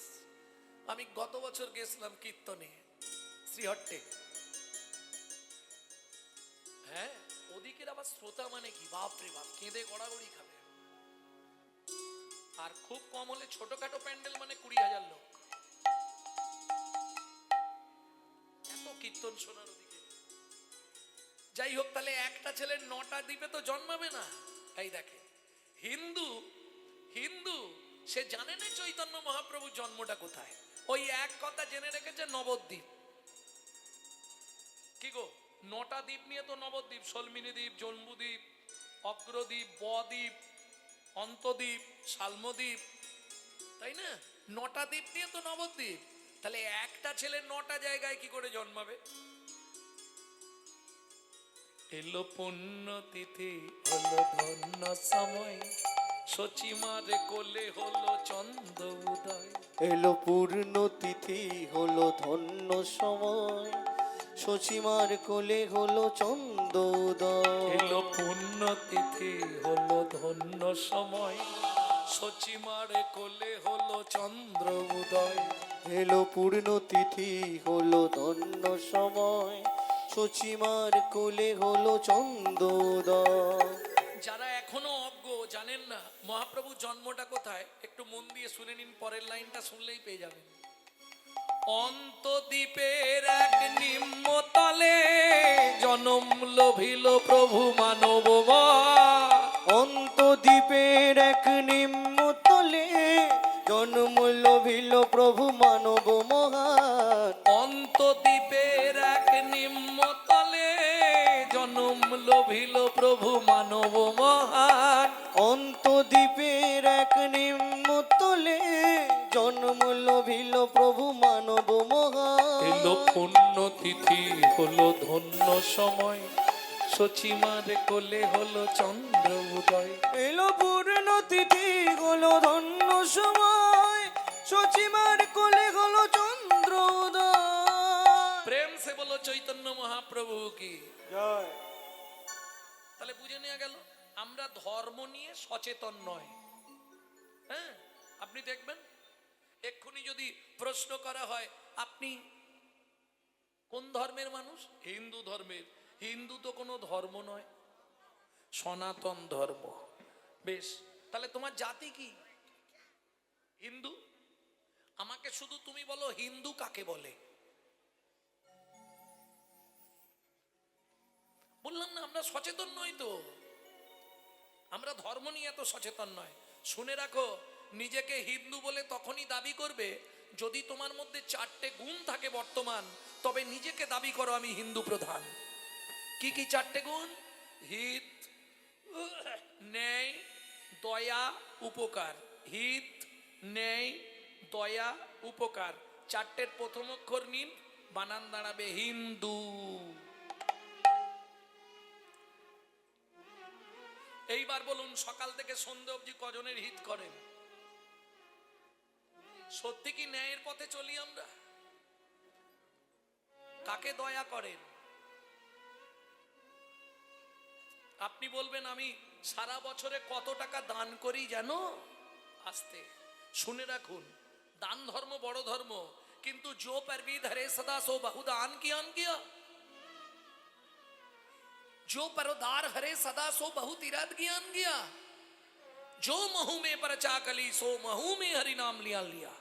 আমি গত বছর গেছিলাম কীর্তনে শ্রীহট্টে। হ্যাঁ, ওদিকের আবার শ্রোতা মানে কি, বাপরে বাপ, কেঁদে গড়াগড়ি খাবে। আর খুব কম হলে ছোটখাটো প্যান্ডেল মানে 20,000 লোক। এত কীর্তন শোনার ওদিকে। যাই হোক, তাহলে একটা ছেলের 9টা দ্বীপে তো জন্মাবে না। এই দেখে, হিন্দু হিন্দু সে জানে না চৈতন্য মহাপ্রভুর জন্মটা কোথায়। ওই এক কথা জেনে রেখেছে নবদ্বীপ। কি গো, 9টা দ্বীপ নিয়ে তো নবদ্বীপ, সলমিনী দ্বীপ, জম্বুদ্বীপ, অগ্রদ্বীপ, বদ্বীপ, অন্তদ্বীপ, শালমদ্বীপ, তাই না? 9টা দ্বীপ নিয়ে তো নবদ্বীপ। তাহলে একটা ছেলে 9টা জায়গায় কি করে জন্মাবে? এলো পুণ্য তিথি, হলো ধন্য সময়, সচিমারে কোলে হলো চন্দ্র উদয়। এলো পূর্ণ তিথি, হলো ধন্য সময়, সচিমার কোলে হলো চন্দ্রোদয়। এলো পুণ্য তিথি, হলো ধন্য সময়, সচিমারে কোলে হলো চন্দ্র উদয়। এলো পূর্ণ তিথি, হলো ধন্য সময়, সচিমার কোলে হলো চন্দ্রোদয়। যারা এখনো অজ্ঞ, জানেন না মহাপ্রভুর জন্মটা কোথায়, একটু মন দিয়ে শুনে নিন, পরের লাইনটা শুনলেই পেয়ে যাবেন। অন্তদ্বীপের এক নিম্নতলে জনম লোভিল প্রভু মানব। অন্তদ্বীপের এক নিম্নতলে জন্ম লোভিল প্রভু মানব মহান। অন্তদ্বীপের এক নিম্নতলে জনম লোভিল প্রভু মানব মহান। অন্তদ্বীপের এক নিম্নতলে জন্ম লোভিল প্রভু মানব মহান। এলো পুণ্য তিথি, হলো ধন্য সময়, সচিমার কোলে হলো চন্দ্র উদয়। এলো পূর্ণ তিথি, হলো ধন্য সময়, সচিমার কোলে হলো চন্দ্র উদয়। প্রেম সে বলো চৈতন্য মহাপ্রভু কি জয়। তাহলে বুঝে নেওয়া গেল আমরা ধর্ম নিয়ে সচেতন নয়। হ্যাঁ, আপনি দেখবেন এক্ষুনি যদি প্রশ্ন করা হয় আপনি কোন ধর্মের মানুষ, হিন্দু ধর্মের। হিন্দু তো কোনো ধর্ম নয়, সনাতন ধর্ম। বেশ, তাহলে তোমার জাতি কি? হিন্দু। আমাকে শুধু তুমি বলো হিন্দু কাকে বলে। বললাম না আমরা সচেতন নই তো, আমরা ধর্ম নিয়ে এত সচেতন নয়। শুনে রাখো, নিজেকে হিন্দু বলে তখনই দাবি করবে যদি তোমার মধ্যে 4টে গুণ থাকে বর্তমান, তবে নিজেকে দাবি করো আমি হিন্দু প্রধান। কি কি 4টে গুণ? হিত, ন্যায়, দয়া, উপকার। হিত, ন্যায়, দয়া, উপকার। 4টের প্রথম অক্ষর নিন, বানান দাঁড়াবে হিন্দু। এইবার বলুন, সকাল থেকে সন্ধ্যে অবধি কজনের হিত করেন? সত্যি কি ন্যায়ের পথে চলি আমরা? কাকে দয়া করেন? আপনি বলবেন আমি সারা বছরে কত টাকা দান করি জানো? আস্তে শুনে রাখুন, দান ধর্ম বড় ধর্ম, কিন্তু जो परवीद हरे सदा सो बहुदान किया, जो परोदार हरे सदा सो बहु तीरथ ज्ञान किया, जो महू में परचा कली सो महू में हरि नाम लिया।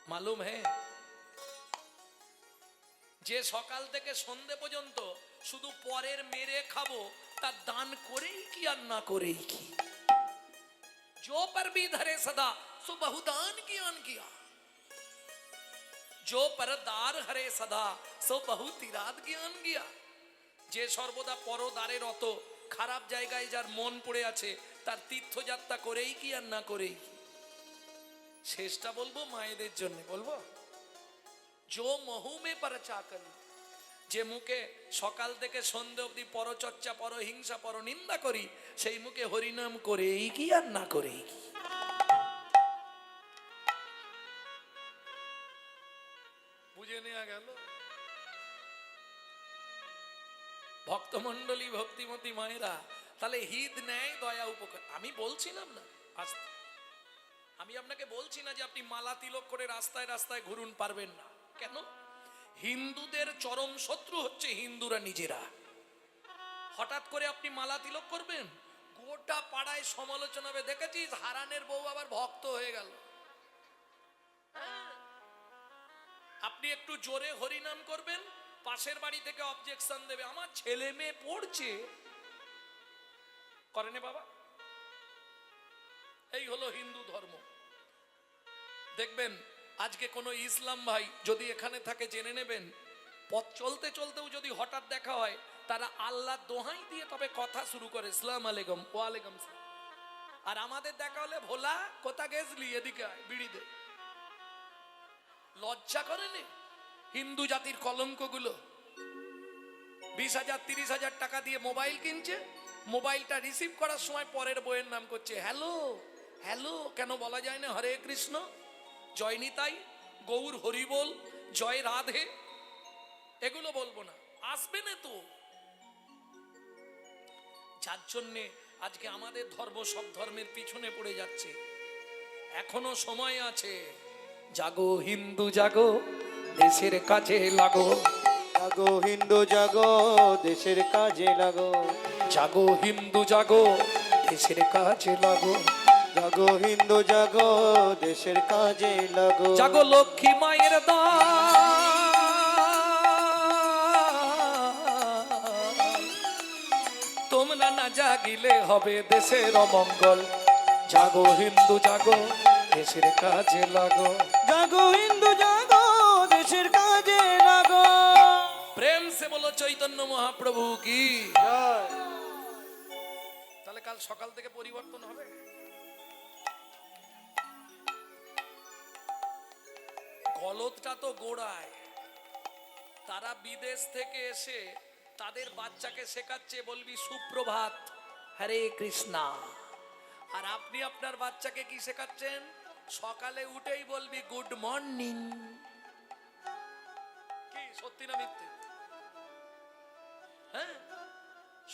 मालूम है? যে সকাল থেকে সন্ধে পর্যন্ত শুধু পরের মেরে খাবো, তার দান করেই কি আর না করেই কি? जो परवीद हरे सदा सो बहुदान किया, जो परदार हरे सदा सो बहु तीराद ज्ञान किया। যে সর্বদা পরদারের অত খারাপ জায়গায় যার মন পড়ে আছে, তার তীর্থযাত্রা করেই কি আর না করেই কি? শেষটা বলবো মায়েদের জন্য, বলবো जो महू में परचा कली, যে মুখে সকাল থেকে সন্ধ্যে অবধি পরচর্চা, পরহিংসা, পরনিন্দা করি, সেই মুখে হরিনাম করেই কি আর না করেই কি? বুঝে নেওয়া গেল? ভক্তমন্ডলী, ভক্তিমতী মায়েরা, তাহলে হিত, ন্যায়, দয়া, উপকার আমি বলছিলাম না। আস্তে, আমি আপনাকে বলছি না যে আপনি মালা তিলক করে রাস্তায় রাস্তায় ঘুরুন, পারবেন না। কেন? হিন্দুদের চরম শত্রু হচ্ছে হিন্দুরা নিজেরা। হঠাৎ করে আপনি মালা তিলক করবেন, গোটা পাড়ায় সমালোচনা হবে, দেখেছিস হারানের বউ আবার ভক্ত হয়ে গেল। আপনি একটু জোরে হরিনাম করবেন, পাশের বাড়ি থেকে অবজেকশন দেবে, আমার ছেলে মেয়ে পড়ছে। করেন বাবা? এই হলো হিন্দু ধর্ম। দেখবেন আজকে কোনো ইসলাম ভাই যদি এখানে থাকে, জেনে নেবেন, পথ চলতে চলতেও যদি হঠাৎ দেখা হয়, তারা আল্লাহ দোহাই দিয়ে তবে কথা শুরু করে, আসসালামু আলাইকুম, ওয়ালাইকুম সালাম। আর আমাদের দেখা হলে, ভোলা কোথা গেছলি, এদিকে আয়, বিড়ি দে। লজ্জা করেনি হিন্দু জাতির কলঙ্কগুলো? 20,000 30,000 টাকা দিয়ে মোবাইল কিনছে, মোবাইলটা রিসিভ করার সময় পরের বইয়ের নাম করছে হ্যালো হ্যালো। কেন বলা যায় না হরে কৃষ্ণ, জয় নিতাই, গৌর হরিবোল, জয় রাধে? এগুলো বলবো না, আসবে না তো। যার জন্যে আজকে আমাদের ধর্ম সব ধর্মের পিছনে পড়ে যাচ্ছে। এখনো সময় আছে, জাগো হিন্দু জাগো, দেশের কাজে লাগো। জাগো হিন্দু জাগো, দেশের কাজে লাগো। জাগো হিন্দু জাগো, দেশের কাজে লাগো। জাগো হিন্দু জাগো, দেশের কাজে লাগো। জাগো লক্ষ্মী মায়ের দান, তোমরা না জাগিলে হবে দেশের অমঙ্গল। জাগো হিন্দু জাগো, দেশের কাজে লাগো। জাগো হিন্দু জাগো, দেশের কাজে লাগো। প্রেম সে বলো চৈতন্য মহাপ্রভু কি। জয়। তাহলে কাল সকাল থেকে পরিবর্তন হবে। গলতটা তো গোড়ায়। তারা বিদেশ থেকে এসে তাদের বাচ্চাকে শেখাচ্ছে, বলবি সুপ্রভাত, হরে কৃষ্ণা। আর আপনি আপনার বাচ্চাকে কি শেখাচ্ছেন? সকালে উঠেই বলবি গুড মর্নিং। কি সত্যি না মিথ্যে? হ্যাঁ,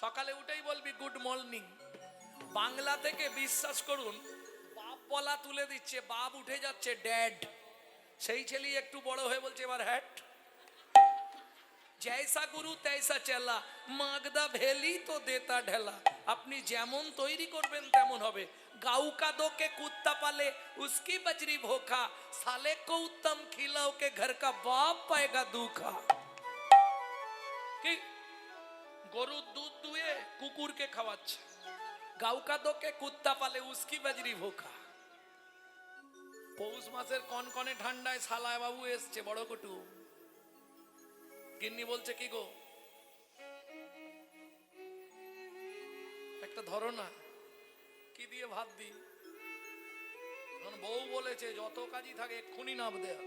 সকালে উঠেই বলবি গুড মর্নিং। বাংলা থেকে বিশ্বাস করুন, বাপ বলা তুলে দিচ্ছে, বাপ উঠে যাচ্ছে ড্যাড। সেই ছেলে একটু বড় হয়ে বলছে এবার হ্যাট। जैसा गुरु तैसा चला, मागदा भेली तो देता ढेला। अपनी जेमन तैरी करबेन तेमन होबे। गाऊ का दो के कुत्ता पाले, उसकी बजरी भोखा। साले को उत्तम खिलाओ के घर का बाप पाएगा दुखा। कि गरु दूध दुए कुकुर के खावाচ্ছে। गाऊ का दो के कुत्ता पाले, उसकी बजरी भोखा। পৌষ মাসের কনকনে ঠান্ডায় শালায় বাবু এসছে বড় কটু। গিন্নি বলছে কি গো একটা ধরো না, কি দিয়ে ভাত দিই। তখন বউ বলেছে যত কাজই থাকে এক্ষুনি নাপ দেয়া।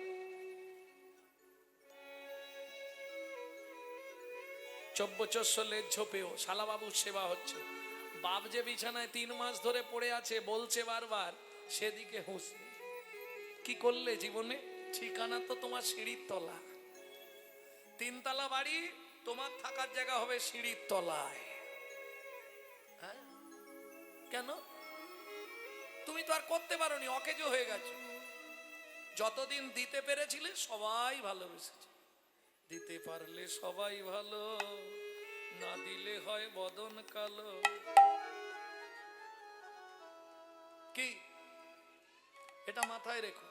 চব্বচস্য লেজ ঝোপেও শালাবাবুর সেবা হচ্ছে। বাপ যে বিছানায় 3 মাস ধরে পড়ে আছে বলছে বারবার, সেদিকে হুঁশ নেই। কি করলে জীবনে? ঠিকানা তো তোমার সিঁড়ির তলা। 3 তলা বাড়ি, তোমার থাকার জায়গা হবে সিঁড়ির তলায়। হ্যাঁ কেন? তুমি তো আর করতে পারোনি, অকেজো হয়ে গেছো। যতদিন দিতে পেরেছিলে সবাই ভালোবেসেছে, দিতে পারলে সবাই ভালো, না দিলে হয় বদন কালো। কি এটা মাথায় রেখো।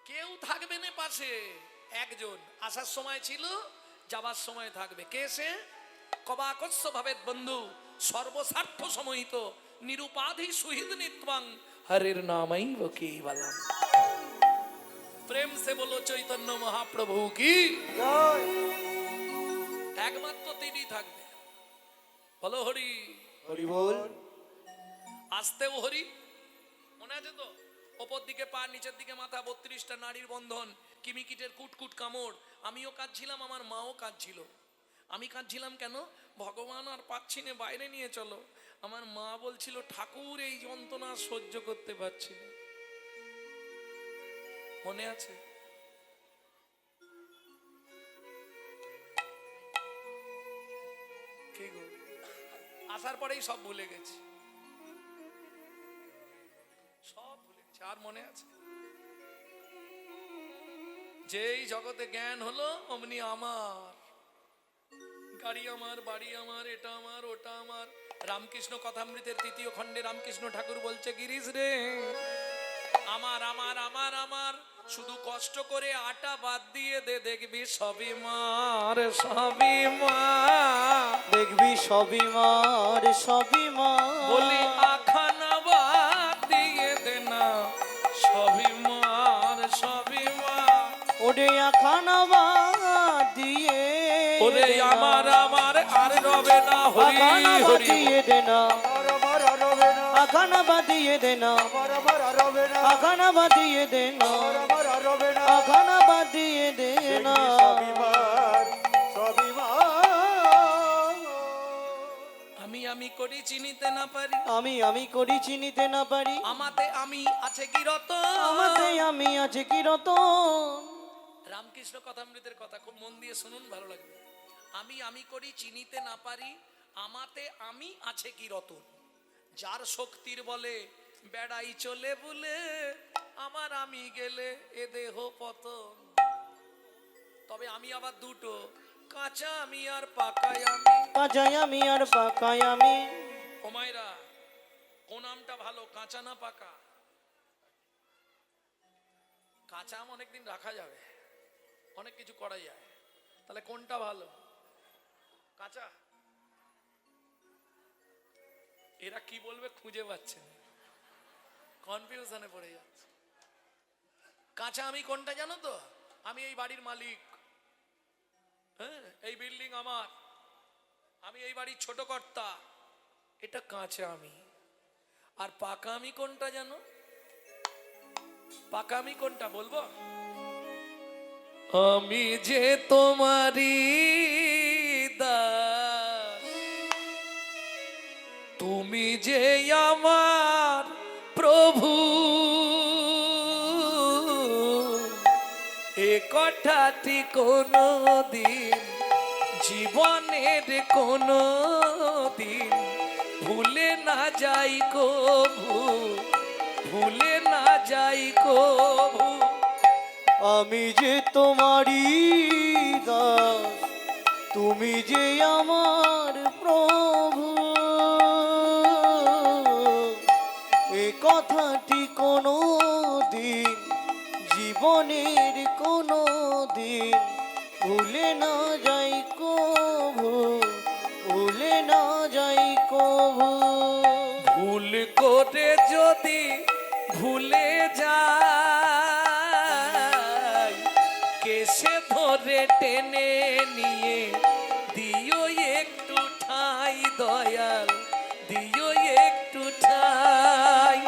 কেউ থাকবে না পাশে, একজন আসার সময় ছিল, যাবার সময় থাকবে। কে সে? কবাকস্য ভাবেত বন্ধু সর্বস্বার্থ সমহিত নিরুপাধি সুহৃদ নিত্বাং হরির নামাইব কেবলম। প্রেম সে বলো চৈতন্য মহাপ্রভু কি জয়। একমাত্র তিনি থাকবে। বলো হরি। হরি বল। আসতেও হরি, মনে আছে তো? ওপর দিকে পা, নিচের দিকে মাথা, 32টা নারীর বন্ধন, কিমিকিটের কুটকুট কামড়। আমিও কাঁদছিলাম, আমার মাও কাঁদছিল। আমি কাঁদছিলাম কেন? ভগবান আর পাচ্ছি না, বাইরে নিয়ে চলো। আমার মা বলছিল ঠাকুর এই যন্ত্রণা সহ্য করতে পারছি না। মনে আছে? কি গো, আসার পরেই সব ভুলে গেছি, সব ভুলে গেছি। আর মনে আছে? যেই জগতে জ্ঞান হলো অমনি আমার গাড়ি আমার, বাড়ি আমার, এটা আমার, ওটা আমার। রামকৃষ্ণ কথামৃতের 3য় খণ্ডে রামকৃষ্ণ ঠাকুর বলছে, গিরিশ রে আমার আমার আমার আমার, শুধু কষ্ট করে আটা বাদ দিয়ে দে, দেখবি সবই মার, সবই মার। দেখবি সবই মার, সবই মার। বলি আখানা বাদ দিয়ে দে না, সবই মার, সবই মার। ওরে আখানা বাদ দিয়ে ওরে আমার আমার আর রবে না, হরি আখানা হরি। বাদিয়ে দে না, আমার আমার আর হবে না, আখানা বাদিয়ে দে না, আমার আমার আর হবে না, আখানা বাদিয়ে দে না, আমার আমার আর হবে না। আখানা বাদিয়ে দে না। দেখবি সবই মার, সবই মার। আমি আমি করি চিনিতে না পারি, আমি আমি করি চিনিতে না পারি, আমাতে আমি আছে কি রতন। আমাতে আমি আছে কি রতন। রামকৃষ্ণ কথামৃতের কথা খুব মন দিয়ে শুনুন, ভালো লাগবে। আমি আমি করি চিনিতে না পারি, আমাতে আমি আছে কি রতন। যার শক্তির বলে বেড়াই চলে বলে, আমার আমি গেলে এ দেহ পতন। তবে আমি আবার দুটো, কাঁচা আমি আর পাকাই আমি। কাঁচাই আমি আর পাকাই আমি। ও মায়েরা, কোন আমটা ভালো, কাঁচা না পাকা? কাঁচা আম অনেকদিন রাখা যাবে, অনেক কিছু করা যায়, তাহলে কোনটা ভালো? কাঁচা? এরা কি বলবে খুঁজে পাচ্ছে না, কনফিউশনে পড়ে যাচ্ছে। কাঁচা আমি কোনটা জানো তো? আমি এই বাড়ির মালিক, হ্যাঁ, এই বিল্ডিং আমার, আমি এই বাড়ির ছোট কর্তা, এটা কাঁচা আমি। আর পাকা আমি কোনটা জানো? পাকা আমি কোনটা বলবো? আমি যে তোমারি দাস, তুমি যে আমার প্রভু, এ কথাটি কোনো দিন জীবনের কোনো দিন ভুলে না যাই কভু, ভুলে না যাই কভু। আমি যে তোমারি দাস, তুমি যে আমার প্রভু, এ কথাটি কোনো দিন জীবনের কোনো দিন ভুলে না যাই কভু, ভুলে না যাই কভু। ভুল করে যদি ভুলে যাই, কেসে ধরে টেনে নিয়ে দিও একটু ঠাই দয়াল, দিও একটু ঠাই।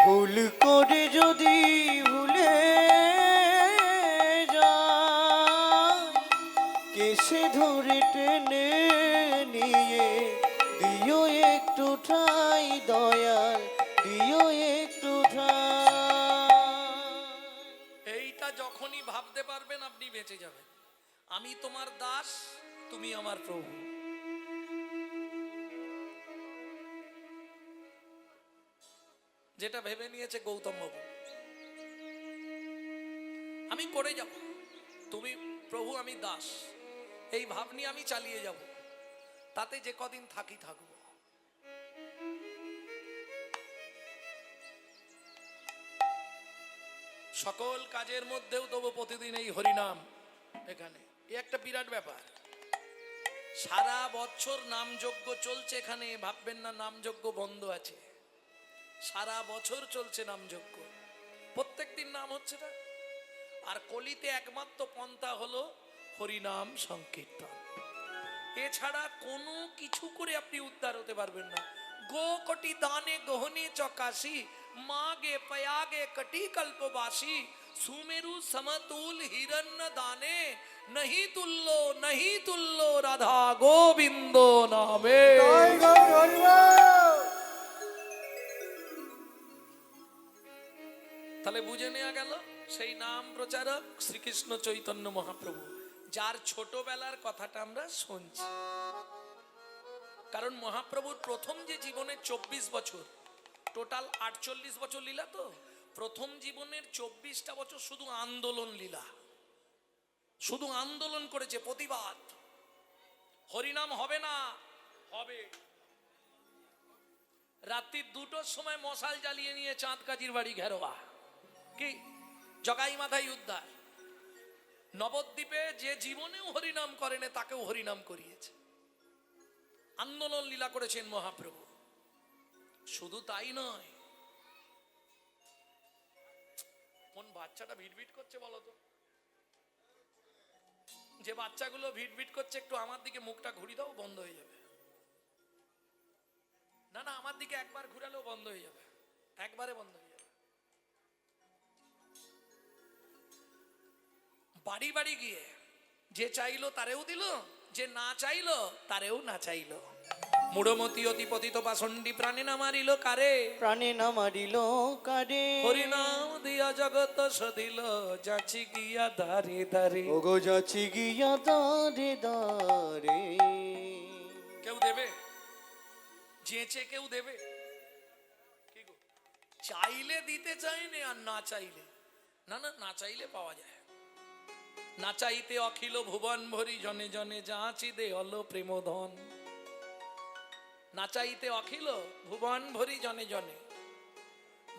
ভুল করে যদি ভুলে যায়, কেসে ধরে টেনে নিয়ে দিও একটু ঠাই দয়াল, দিও একটু ঠাই। এইটা যখনই ভাবতে পারবেন আপনি বেঁচে যাবেন। আমি তোমার দাস, তুমি আমার প্রভু। যেটা ভেবে নিয়েছে গৌতম বাবু, আমি করে যাব, তুমি প্রভু আমি দাস, এই ভাব নিয়ে আমি চালিয়ে যাব, তাতে যে কদিন থাকি থাকবো। সকল কাজের মধ্যেও তবু প্রতিদিন এই হরিনাম এখানে, এ একটা বিরাট ব্যাপার। সারা বছর নামযজ্ঞ চলছে এখানে, ভাববেন না নামযজ্ঞ বন্ধ আছে, সারা বছর চলছে নামযজ্ঞ, প্রত্যেকদিন নাম হচ্ছে না। আর কলিতে একমাত্র পন্থা হলো হরিনাম সংকীর্তন, এছাড়া কোনো কিছু করে আপনি উদ্ধার হতে পারবেন না। গো কোটি দানে গহনে চকাশি, মাগে পয়াগে কটি কল্পবাসী, সুমেরু সমতুল হিরণ্য দানে, नहीं तुल्लो राधा गोविंद नामे। জয় গৌর হরি বল। তাহলে বুঝে নেওয়া গেল সেই নাম প্রচারক শ্রীকৃষ্ণ চৈতন্য মহাপ্রভু, যার ছোটবেলার কথাটা আমরা শুনছি। কারণ মহাপ্রভুর প্রথম যে জীবনের 24 বছর, টোটাল 48 বছর লীলা, তো প্রথম জীবনের 24টা বছর শুধু আন্দোলন লীলা, শুধু আন্দোলন করেছে, প্রতিবাদ। হরিনাম হবে না, হবে। রাত্রি 2টোর সময় মশাল জ্বালিয়ে নিয়ে চাঁদ কাজীর বাড়ি ঘেরোয়া, কি জগাই মাথায় উদ্ধার। নবদ্বীপে যে জীবনেও হরিনাম করেনি তাকেও হরিনাম করিয়েছে, আন্দোলন লীলা করেছেন মহাপ্রভু। শুধু তাই নয়, কোন বাচ্চাটা ভিড়ভিট করছে বলো তো? যে বাচ্চাগুলো ভিড়ভিট করছে একটু আমার দিকে মুখটা ঘুরি দাও, বন্ধ হয়ে যাবে। না না, আমার দিকে একবার ঘুরালেও বন্ধ হয়ে যাবে, একবারে বন্ধ হয়ে যাবে। বাড়ি বাড়ি গিয়ে যে চাইলো তারেও দিল, যে না চাইলো তারেও না চাইলো। মূঢ়মতি অতি পতিত পাষণ্ডী প্রাণে না মারিল কারে, প্রাণে না মারিল কারে। হরিনাম দিয়া জগত সদিল, যাচি গিয়া দারে দারে। ওগো যাচ্ছি গিয়া দারে দারে। কেউ দেবে? যেচে কেউ দেবে? কি গো, চাইলে দিতে চাইনে, আর না চাইলে না, না না চাইলে পাওয়া যায়। না চাইতে অখিল ভুবন ভরি, জনে জনে যাচি দে অল প্রেম ধন। না চাইতে অখিল ভুবন ভরি জনে জনে,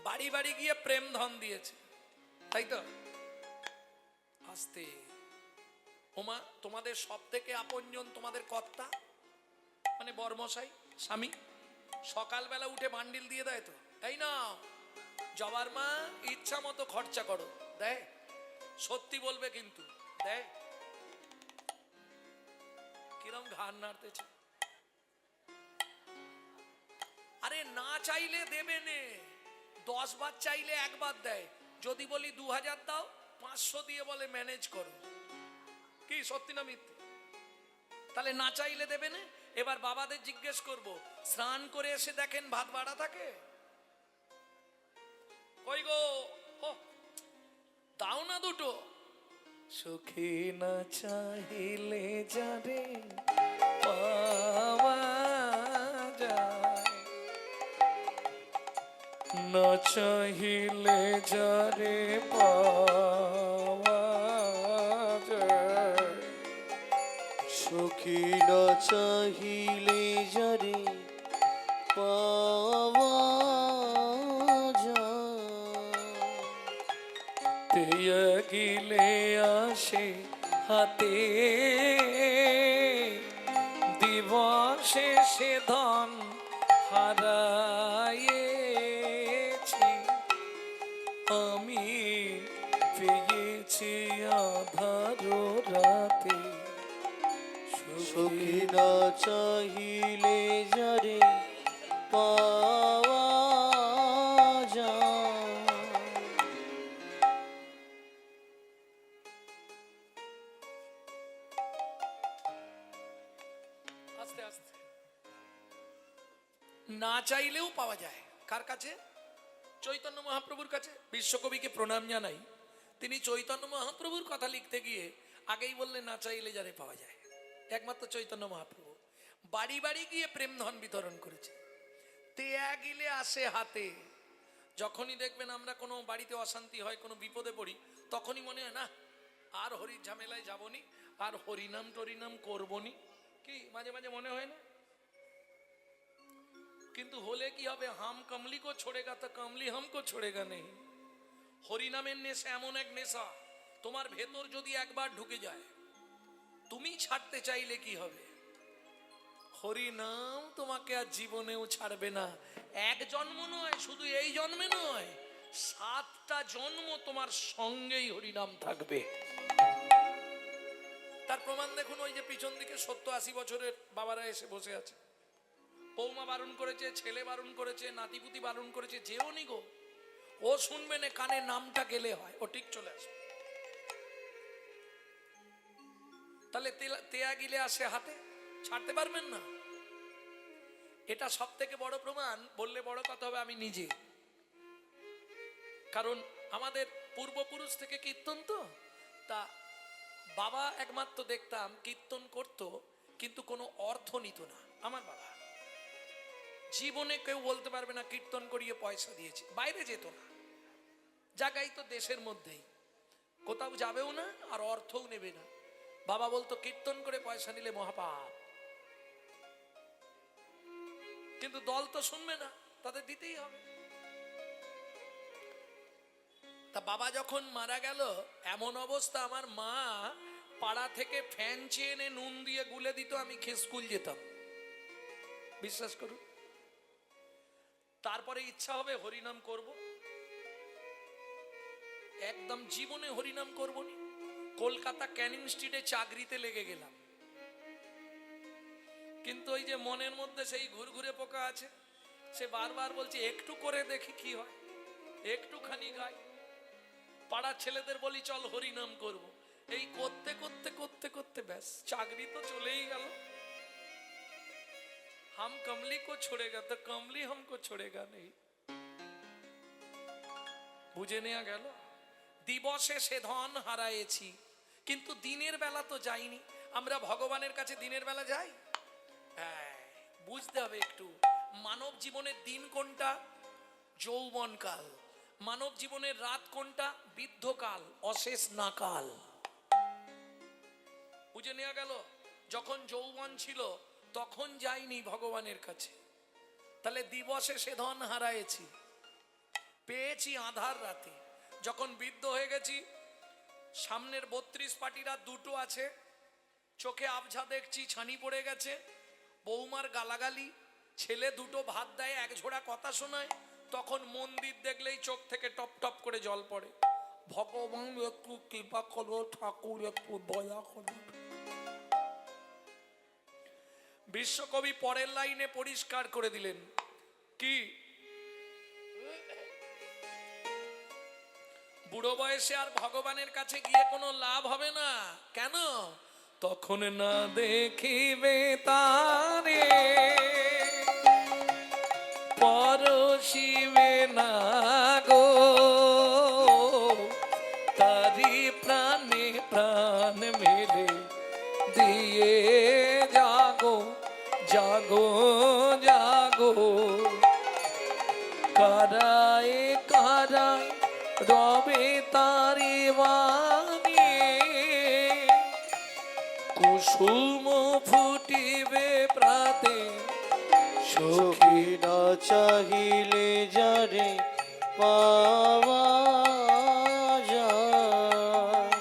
বাড়ি বাড়ি গিয়ে প্রেম ধন দিয়েছে, তাই তো? আস্তে ওমা, তোমাদের সব থেকে আপনজন তোমাদের কর্তা মানে বর্মশাই স্বামী, সকালবেলা উঠে বান্ডিল দিয়ে দেয় তো, তাই না? জবার মা ইচ্ছা মতো খরচা করো, দেয়, সত্যি বলবে কিন্তু দেয়। কিরম ঘাড় নাড়তেছে। আরে না চাইলে দেবে নে, 10 বার চাইলে একবার দেয়। যদি বলি 2000 দাও, 500 দিয়ে বলে ম্যানেজ করো। কি সত্যি না মিথ্যে? তাহলে না চাইলে দেবে না। এবার বাবাদের জিজ্ঞেস করব, স্নান করে এসে দেখেন ভাত বাড়া থাকে, কই গো দাও না দুটো। সুখী না চাইলে যারে পাওয়া যায়, না চাইলে যারে পাওয়া যায়। সুখী না চাহিলে যারে পাওয়া যায়। তেয়া গিলে আসে হাতে, দিবসে সে ধন হারায়েছি। না চাহিলে যারে পাওয়া যায়। আস্তে আস্তে। না চাইলেও পাওয়া যায় কার কাছে? চৈতন্য মহাপ্রভুর কাছে। বিশ্বকবিকে প্রণাম জানাই, তিনি চৈতন্য মহাপ্রভুর কথা লিখতে গিয়ে আগেই বললেন না চাইলে যারে পাওয়া যায়। একমাত্র চৈতন্য মহাপ্রভু বাড়ি বাড়ি গিয়ে প্রেম ধন বিতরণ করেছে। তেয়া গিলে আসে হাতে। যখনই দেখবেন আমরা কোনো বাড়িতে অশান্তি হয়, কোনো বিপদে পড়ি, তখনই মনে হয় না আর হরির ঝামেলায় যাবনি, আর হরিনাম টরিনাম করবনি, কি মাঝে মাঝে মনে হয় না? কিন্তু হলে কি হবে? হাম কমলি কো ছোড়েগা তো কমলি হামকো ছোড়েগা নেই। হরিনামের নেশা এমন এক নেশা, তোমার ভেতর যদি একবার ঢুকে যায়, তুমি ছাড়তে চাইলে কি হবে? হরিনাম তোমাকে আর জীবনেও ছাড়বে না। এক জন্ম নয়, শুধু এই জন্মে নয়, 7টা জন্ম তোমার সঙ্গেই হরিনাম থাকবে। তার প্রমাণ দেখুন, ওই যে পিছন দিকে 70-80 বছরের বাবারা এসে বসে আছে। বৌমা বারণ করেছে, ছেলে বারণ করেছে, নাতিপুতি বারণ করেছে, যেও নি গো। ও শুনবে না, কানে নামটা গেলে হয়, ও ঠিক চলে আসবে। তাহলে তেয়া গিলে আসে হাতে, ছাড়তে পারবেন না। এটা সব থেকে বড় প্রমাণ। বললে বড় কথা হবে, আমি নিজে। কারণ আমাদের পূর্বপুরুষ থেকে কীর্তন তো, তা বাবা একমাত্র দেখতাম কীর্তন করত, কিন্তু কোনো অর্থ নিত না। আমার বাবা জীবনে কেউ বলতে পারবে না কীর্তন করিয়ে পয়সা দিয়েছে। বাইরে যেত না, জায়গায় তো দেশের মধ্যেই, কোথাও যাবেও না, আর অর্থও নেবে না। বাবা বলতো কীর্তন করে পয়সা নিলে মহাপাপ। কিন্তু দল তো শুনবে না, তাদের দিতেই হবে। তা বাবা যখন মারা গেল, এমন অবস্থা, আমার মা পাড়া থেকে ফ্যান চেয়ে এনে নুন দিয়ে গুলে দিত, আমি খেয়ে স্কুল যেতাম। বিশ্বাস করুন। তারপরে ইচ্ছা হবে হরিনাম করব, একদম জীবনে হরিনাম করব নি। কলকাতা ক্যানিং স্ট্রিটে চাকরিতে লেগে গেলাম, কিন্তু ওই যে মনের মধ্যে সেই ঘুরঘুরে পোকা আছে, সে বারবার বলছে একটু করে দেখি কি হয়, একটুখানি গাই। পাড়ার ছেলেদের বলি চল হরিনাম করব, এই করতে করতে করতে করতে ব্যাস চাকরি তো চলেই গেল। হাম কমলি কো ছোড়েগা তো কমলি হামকো ছোড়েগা নেই। বুঝে নেওয়া গেল। দিবসে সে ধন হারায়েছি, কিন্তু দিনের বেলা তো যাইনি। আমরা ভগবানের কাছে দিনের বেলা যাই? হ্যাঁ, বুঝতে হবে একটু। মানব জীবনের দিন কোনটা? যৌবনকাল। মানব জীবনের রাত কোনটা? বৃদ্ধকাল, অশেষ নাকাল। বুঝে নেওয়া গেল। যখন যৌবন ছিল তখন যাইনি ভগবানের কাছে, তাহলে দিবসে সে ধন হারায়েছি, পেয়েছি আধার রাতে। যখন বৃদ্ধ হয়ে গেছি, সামনের 32 পাটিরা দুটো আছে, চোখে আবঝা দেখছি, ছানি পড়ে গেছে, বৌমার গালাগালি, ছেলে দুটো ভাত দেয়, এক ঝোড়া কথা শোনায়, তখন মন্দির দেখলেই চোখ থেকে টপ টপ করে জল পড়ে। ভগবান একটু কৃপা করো, ঠাকুর একটু দয়া করো। বিশ্বকবি পরের লাইনে পরিষ্কার করে দিলেন, কি? বুড়ো বয়সে আর ভগবানের কাছে গিয়ে কোনো লাভ হবে না। কেন? তখন না দেখিবে তারে, পরশিবে না গো, তারি প্রাণে প্রাণ মেলে দিয়ে জাগো জাগো জাগো। কারায় কারায় রবে তারি বাণী, কুসুম ফুটিবে প্রাতে। সখী না চাহিলে যারে পাওয়া যায়,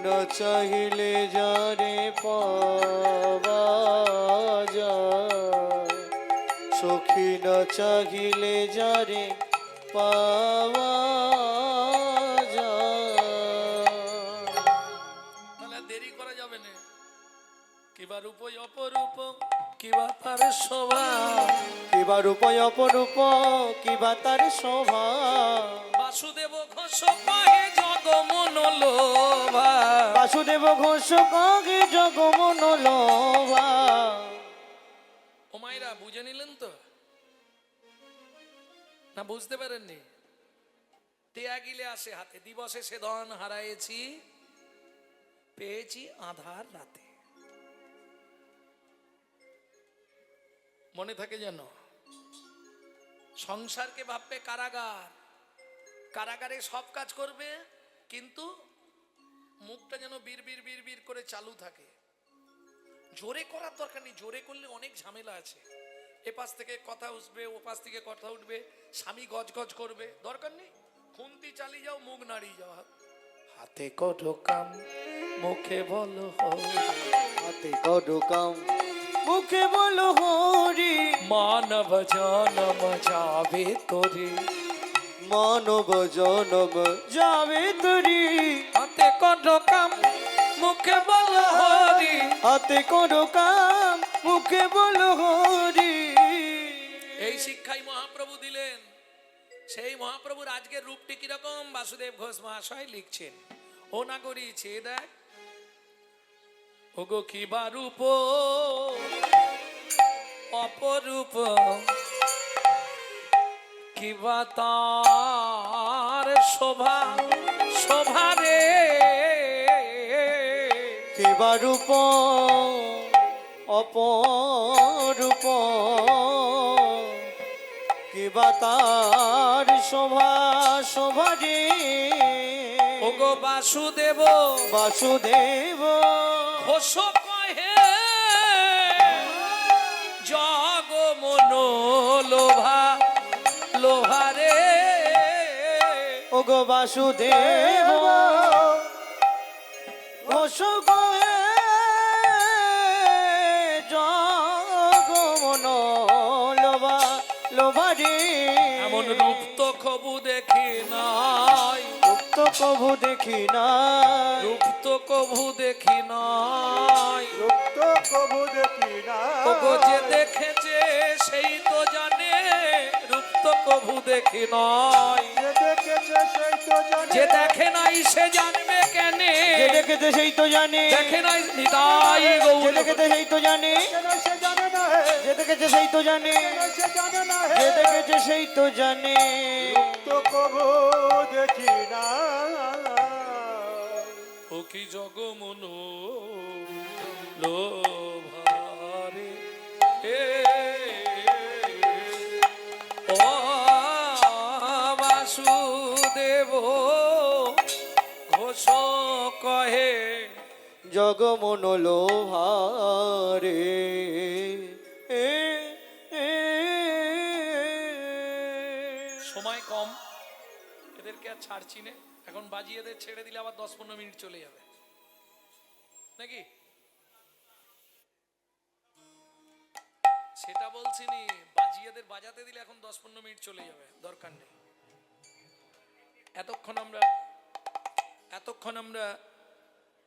না চাহিলে যারে পাওয়া যায়, সখী না চাহিলে যারে পাওয়া যায়। তাহলে দেরি করা যাবে না। কিবার রূপ অপরূপ কিবা তার শোভা, কিবা রূপ অপরূপ কিবা তার শোভা। বাসুদেব ঘোষ কহে জগমন লোভা, বাসুদেব ঘোষ কহে জগমন লোভা। ও মায়েরা বুঝে নিলেন তো না? বুঝতে পারেননি? টেয়া গিলে আসে হাতে, দিবসে সে ধন হারাইছি, পেয়েছি আধার রাতে। মনে থাকে যেন, সংসারকে ভাববে কারাগার, কারাগারে সব কাজ করবে কিন্তু মুখটা যেন বীর বীর বীর বীর করে চালু থাকে। জোরে করার দরকার নেই, জোরে করলে অনেক ঝামেলা আছে। এপাশ থেকে কথা উঠবে, ওপাশ থেকে কথা উঠবে, স্বামী গজগজ করবে, দরকার নেই। খুন্তি চালিয়ে যাও, মুখ নাড়িয়ে যাও, হাতে করো কাম মুখে বলো হরি, হাতে করো কাম মুখে বলো হরি। মানব জনম যাবে তোরে, মানব জনম যাবে তরি। হাতে করো কাম মুখে বলো হরি। হাতে করো কাম মুখে বলো হরি। এই শিক্ষাই মহাপ্রভু দিলেন। সেই মহাপ্রভুর আজকের রূপটি কিরকম বাসুদেব ঘোষ মহাশয় লিখছেন। ও না করিছে দেখ ওগো কিবা রূপ অপরূপ কিবা তার শোভা, শোভা রে কিবা রূপ অপরূপ কিবা তার শোভা, শোভা রে। ওগো বাসুদেব বাসুদেব ঘোষ কহে জগমন লোভা, লোভা রে। ওগো বাসুদেব ঘোষ কহে জগমন লোভা, লোভা রে। এমন রূপ তো কবু দেখি নাই, রূপ তো কভু দেখি নাই, রূপ তো কবু দেখি নাই। রূপ তো কবু দেখি না। ওগো যে দেখেছে সেই তো জানে, রূপ তো কবু দেখি নাই। যে দেখেছে সেই তো জানে। যে দেখে নাই সে জানবে কেনে, যে দেখেছে সেই তো জানে। দেখে নাই নিতাই গৌর। যে দেখেছে সেই তো জানে। কেন সে জানে না হে? যে দেখেছে সেই তো জানে। কেন সে জানে না হে? যে দেখেছে সেই তো জানে। রূপ তো কবু দেখি না। ও কি জগমন লোভারে এ ও বাসুদেব ঘোষ কহে জগমন লোভারে। সময় কম, এদেরকে আর ছাড়ছি না। এখন বাজিয়ে এদের ছেড়ে দিলে আবার 10-15 মিনিট চলে যাবে নাকি? সেটা বলছি নি, বাজিয়েদের বাজাতে দিলে এখন 10-15 মিনিট চলে যাবে, দরকার নেই। এতক্ষণ আমরা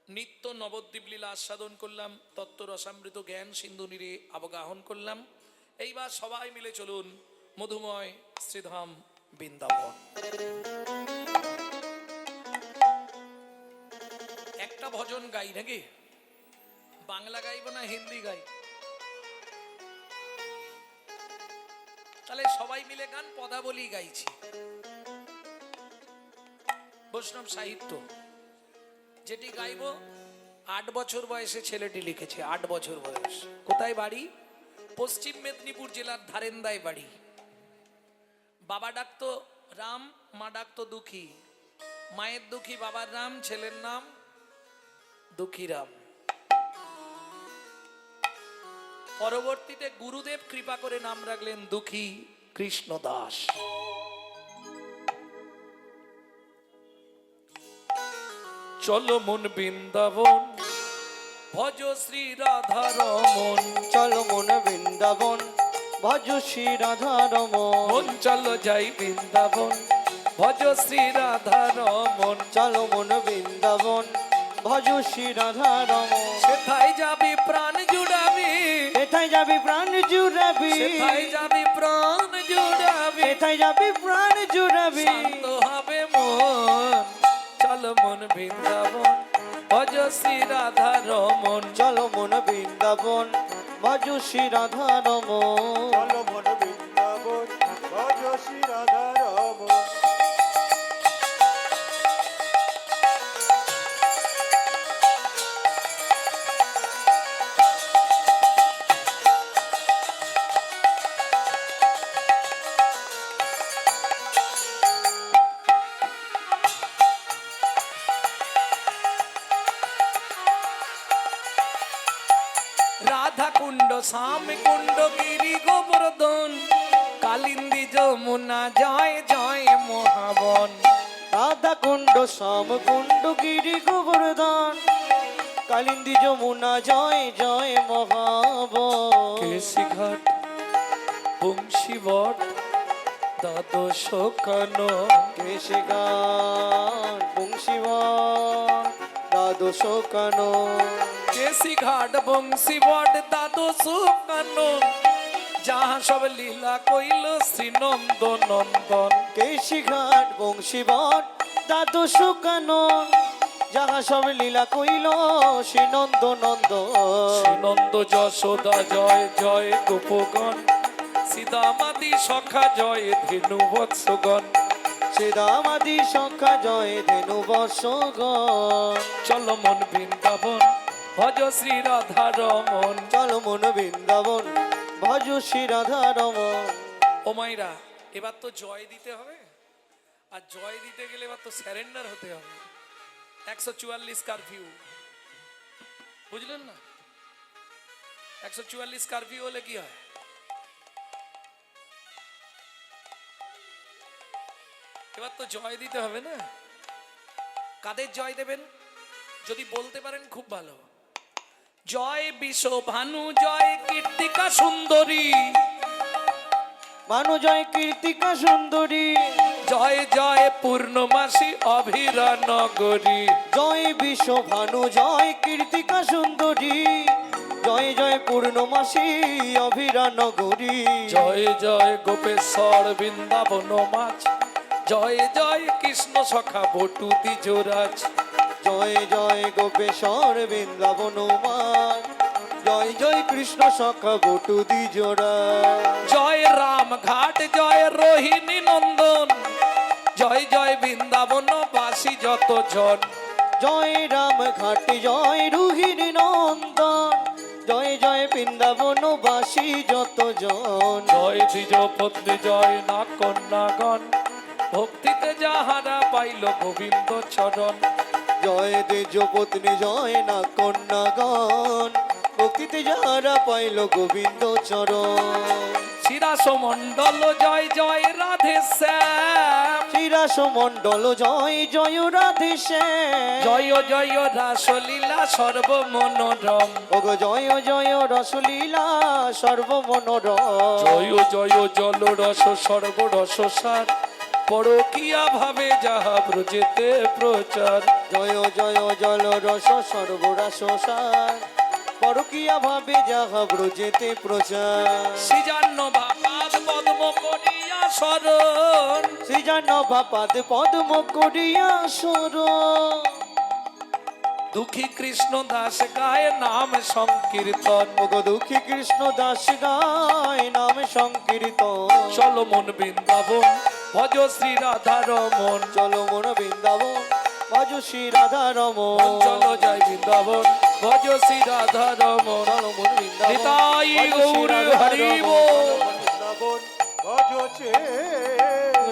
নিত্য নবদ্বীপ লীলা আস্বাদন করলাম, তত্ত্ব রসামৃত জ্ঞান সিন্ধু নীরে অবগাহন করলাম। এইবার সবাই মিলে চলুন মধুময় শ্রীধাম বৃন্দাবন। একটা ভজন গাই নাকি? বাংলা গাইব না হিন্দি গাই? তাহলে সবাই মিলে গান পদাবলী গাইছি। বৈষ্ণব সাহিত্য যেটি গাইব 8 বছর বয়সে ছেলেটি লিখেছে, 8 বছর বয়স। কোথায় বাড়ি? পশ্চিম মেদিনীপুর জেলার ধারেন্দায় বাড়ি। বাবা ডাকতো রাম, মা ডাকতো দুঃখী। মায়ের দুঃখী, বাবার রাম, ছেলের নাম দুঃখীরাম। পরবর্তীতে গুরুদেব কৃপা করে নাম রাখলেন দুঃখী কৃষ্ণ দাস। চলো মন বৃন্দাবন ভজ শ্রী রাধা রমন। চলো মন বৃন্দাবন ভজ শ্রী রাধা রমন। মন চলো যাই বৃন্দাবন ভজ শ্রী রাধা রমন। চলো মন বৃন্দাবন ভজ শ্রী রাধা রমন। সেথায় যাবি প্রাণ জুড়ে যাবি প্রাণ জুড়াবি সেথায় যাবি প্রাণ জুড়াবি সেথায় যাবি প্রাণ জুড়াবি শান্ত হবে মন চল মন বৃন্দাবন ভজ শ্রী রাধা রমন চলো মন বৃন্দাবন ভজ শ্রী রাধা রমন চলো মন বৃন্দাবন ভজ শ্রী রাধা রমন। রাধা কুণ্ড শ্যাম কুণ্ড গিরি গোবর্ধন কালিন্দী যমুনা জয় জয় মহাবন রাধা কুণ্ড শ্যাম কুণ্ড গিরি গোবর্ধন কালিন্দী যমুনা জয় জয় মহাবন কেশিঘাট বংশীবট দ্বাদশ কানন কেশে গান বংশীবন দ্বাদশ কানন কেশিঘাট বংশীবট দ্বাদশ কানন যাহা সব লীলা কইল শ্রীনন্দ নন্দন কেশি ঘাট বংশীবন দ্বাদশ কানন যাহা সব লীলা কইল শ্রীনন্দ নন্দন শ্রীনন্দ যশোদা জয় জয় গোপগণ সীতামাদি সখা জয় ধেনু বৎসগণ শ্রীদামাদি সংখ্যা জয় ধেনু বর্ষগণ চল মন বৃন্দাবন ভজ শ্রী রাধা রমন চলো মন বৃন্দাবন ভজ শ্রী রাধা রমন ও মাইরা এবার তো জয় দিতে হবে আর জয় দিতে গেলে এবার তো স্যারেন্ডার হতে হবে 144 কারফিউ বুঝলেন না 144 কারফিউ হলে কি হয় এবার তো জয় দিতে হবে না কাদের জয় দেবেন যদি বলতে পারেন খুব ভালো জয় বিশ্ব ভানু জয় কীর্তিকা সুন্দরী মানু জয় কীর্তিকা সুন্দরী জয় জয় পূর্ণমাসী অভিরা নগরী জয় বিশ্ব ভানু জয় কীর্তিকা সুন্দরী জয় জয় পূর্ণমাসী অভিরা নগরী জয় জয় গোপেশ্বর বৃন্দাবন মাছ জয় জয় কৃষ্ণ সখা বটু দ্বিজরাজ জয় জয় গোপেশ্বর বৃন্দাবন মান জয় জয় কৃষ্ণ সখা বটু দ্বিজরা জয় রাম ঘাট জয় রোহিণী নন্দন জয় জয় বৃন্দাবন বাসী যত জন জয় রাম ঘাটে জয় রোহিণী নন্দন জয় জয় বৃন্দাবন বাসী যত জন জয় দ্বিজ পত্নী জয় না কন্যাগণ ভক্তিতে যাহারা পাইল গোবিন্দ চরণ জয় তেজ পত্নী জয় না কন্যাগণ ভক্তিতে যাহারা পাইল গোবিন্দ চরণ শিরাস মণ্ডল জয় জয় রাধে শ্যাম চিরাস মণ্ডল জয় জয় রাধে শ্যাম জয় জয় রাসলীলা সর্বমনোরম ওগো জয় জয় রসলীলা সর্বমনোরম জয় জয় জল রস সর্বরস সার পরকিয়া ভাবে যাহা ব্রজেতে প্রচার জয় জয় জল রস সর্বরাস সার পরকিয়া ভাবে যাহা ব্রজেতে প্রচার সৃজান্ন ভাপাদ পদ্ম করিয়া শরণ সৃজন ভাপাদ পদ্ম করিয়া সর দুঃখী কৃষ্ণ দাস গায় নাম সংকীর্তন ওগো দুঃখী কৃষ্ণ দাস গায় নাম সংকীর্তন চলো মন বৃন্দাবন ভজ শ্রী রাধা রমন চলো মন বৃন্দাবন ভজ শ্রী রাধা রমন চলো জয় বৃন্দাবন ভজ শ্রী রাধা রমন চলো মন বৃন্দাবন নিতাই ভজ শ্রী গৌর রাধা হরি রমন। বল। বৃন্দাবন ভজছে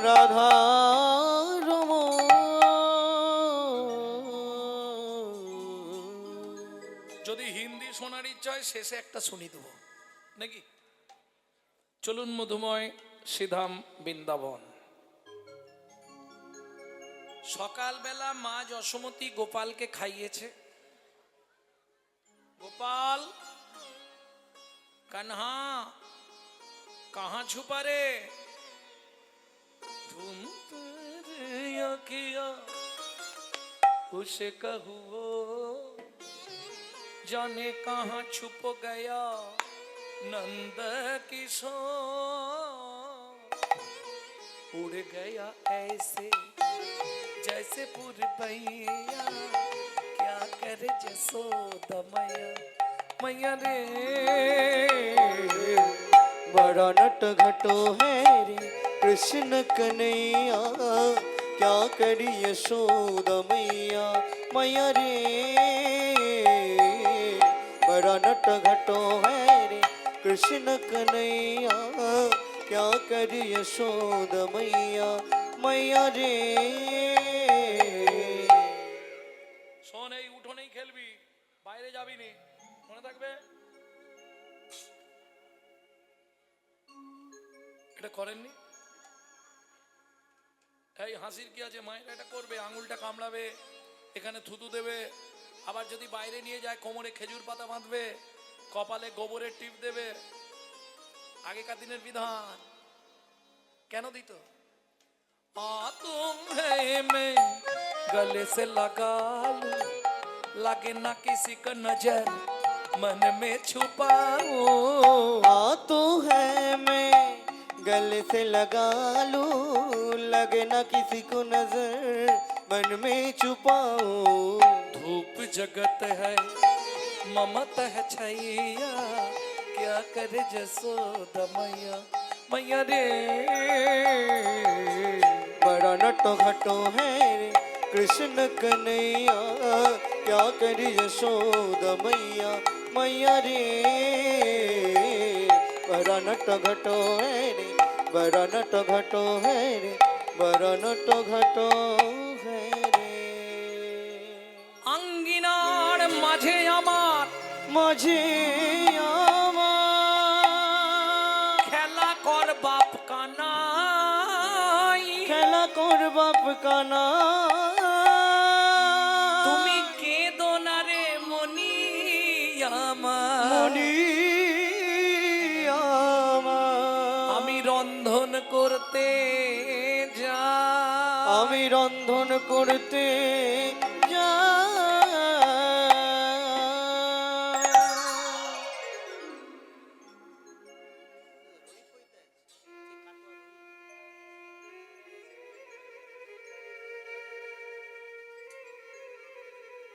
রাধা রমন যদি হিন্দি শোনার ইচ্ছা হয় শেষে একটা শুনি দেবো নাকি চলুন মধুময় সিধাম বৃন্দাবন সকালবেলা মা যশোমতী গোপালকে খাইয়েছে গোপাল কাन्हा कहाँ छुपा रे तुम तेरे किया उसे कहो जाने कहाँ छुप गया नंद किशोर उड़ गया ऐसे जैसे पुरबैया, क्या करे जसोदा मैया मैया रे। बड़ा नट घटो है रे कृष्ण कन्हैया, क्या करी यशोदा मैया मैया रे। बड़ा नट घटो है रे कृष्ण कन्हैया, क्या करी यशोदा मैया मैया रे। শোন, এই উঠোনেই খেলবি, বাইরে যাবি নি, মনে থাকবে। এটা করেননি? এই হাসির কি আছে, মায়ের এটা করবে, আঙুলটা কামড়াবে, এখানে থুতু দেবে, আবার যদি বাইরে নিয়ে যায় কোমরে খেজুর পাতা বাঁধবে, কপালে গোবরের টিপ দেবে। আগেকার দিনের বিধান। কেন দিত? तुम है मैं गले से लगा लूं, लगे ना किसी का नजर मन में छुपाऊं। तो है मैं गले से लगा लूं, लगे ना किसी को नजर मन में छुपाऊं। धूप जगत है ममता है छैया, क्या करे जसोदा मैया मैया रे। बड़ा नटो घटो है रे कृष्ण कन्हैया, क्या करी यशोदा मैया मैया रे। बड़ा नटो घटो है रे, बड़ा नटो घटो है रे, बड़ा नटो घटो है रे। আঙ্গিনার মাঝে আমার माझे আমার খেলা কর বাপ কানাই, খেলা কর বাপ কানা। তুমি কেঁদো না রে মনি আমার, মনি আমার আমি রন্ধন করতে যা, আমি রন্ধন করতে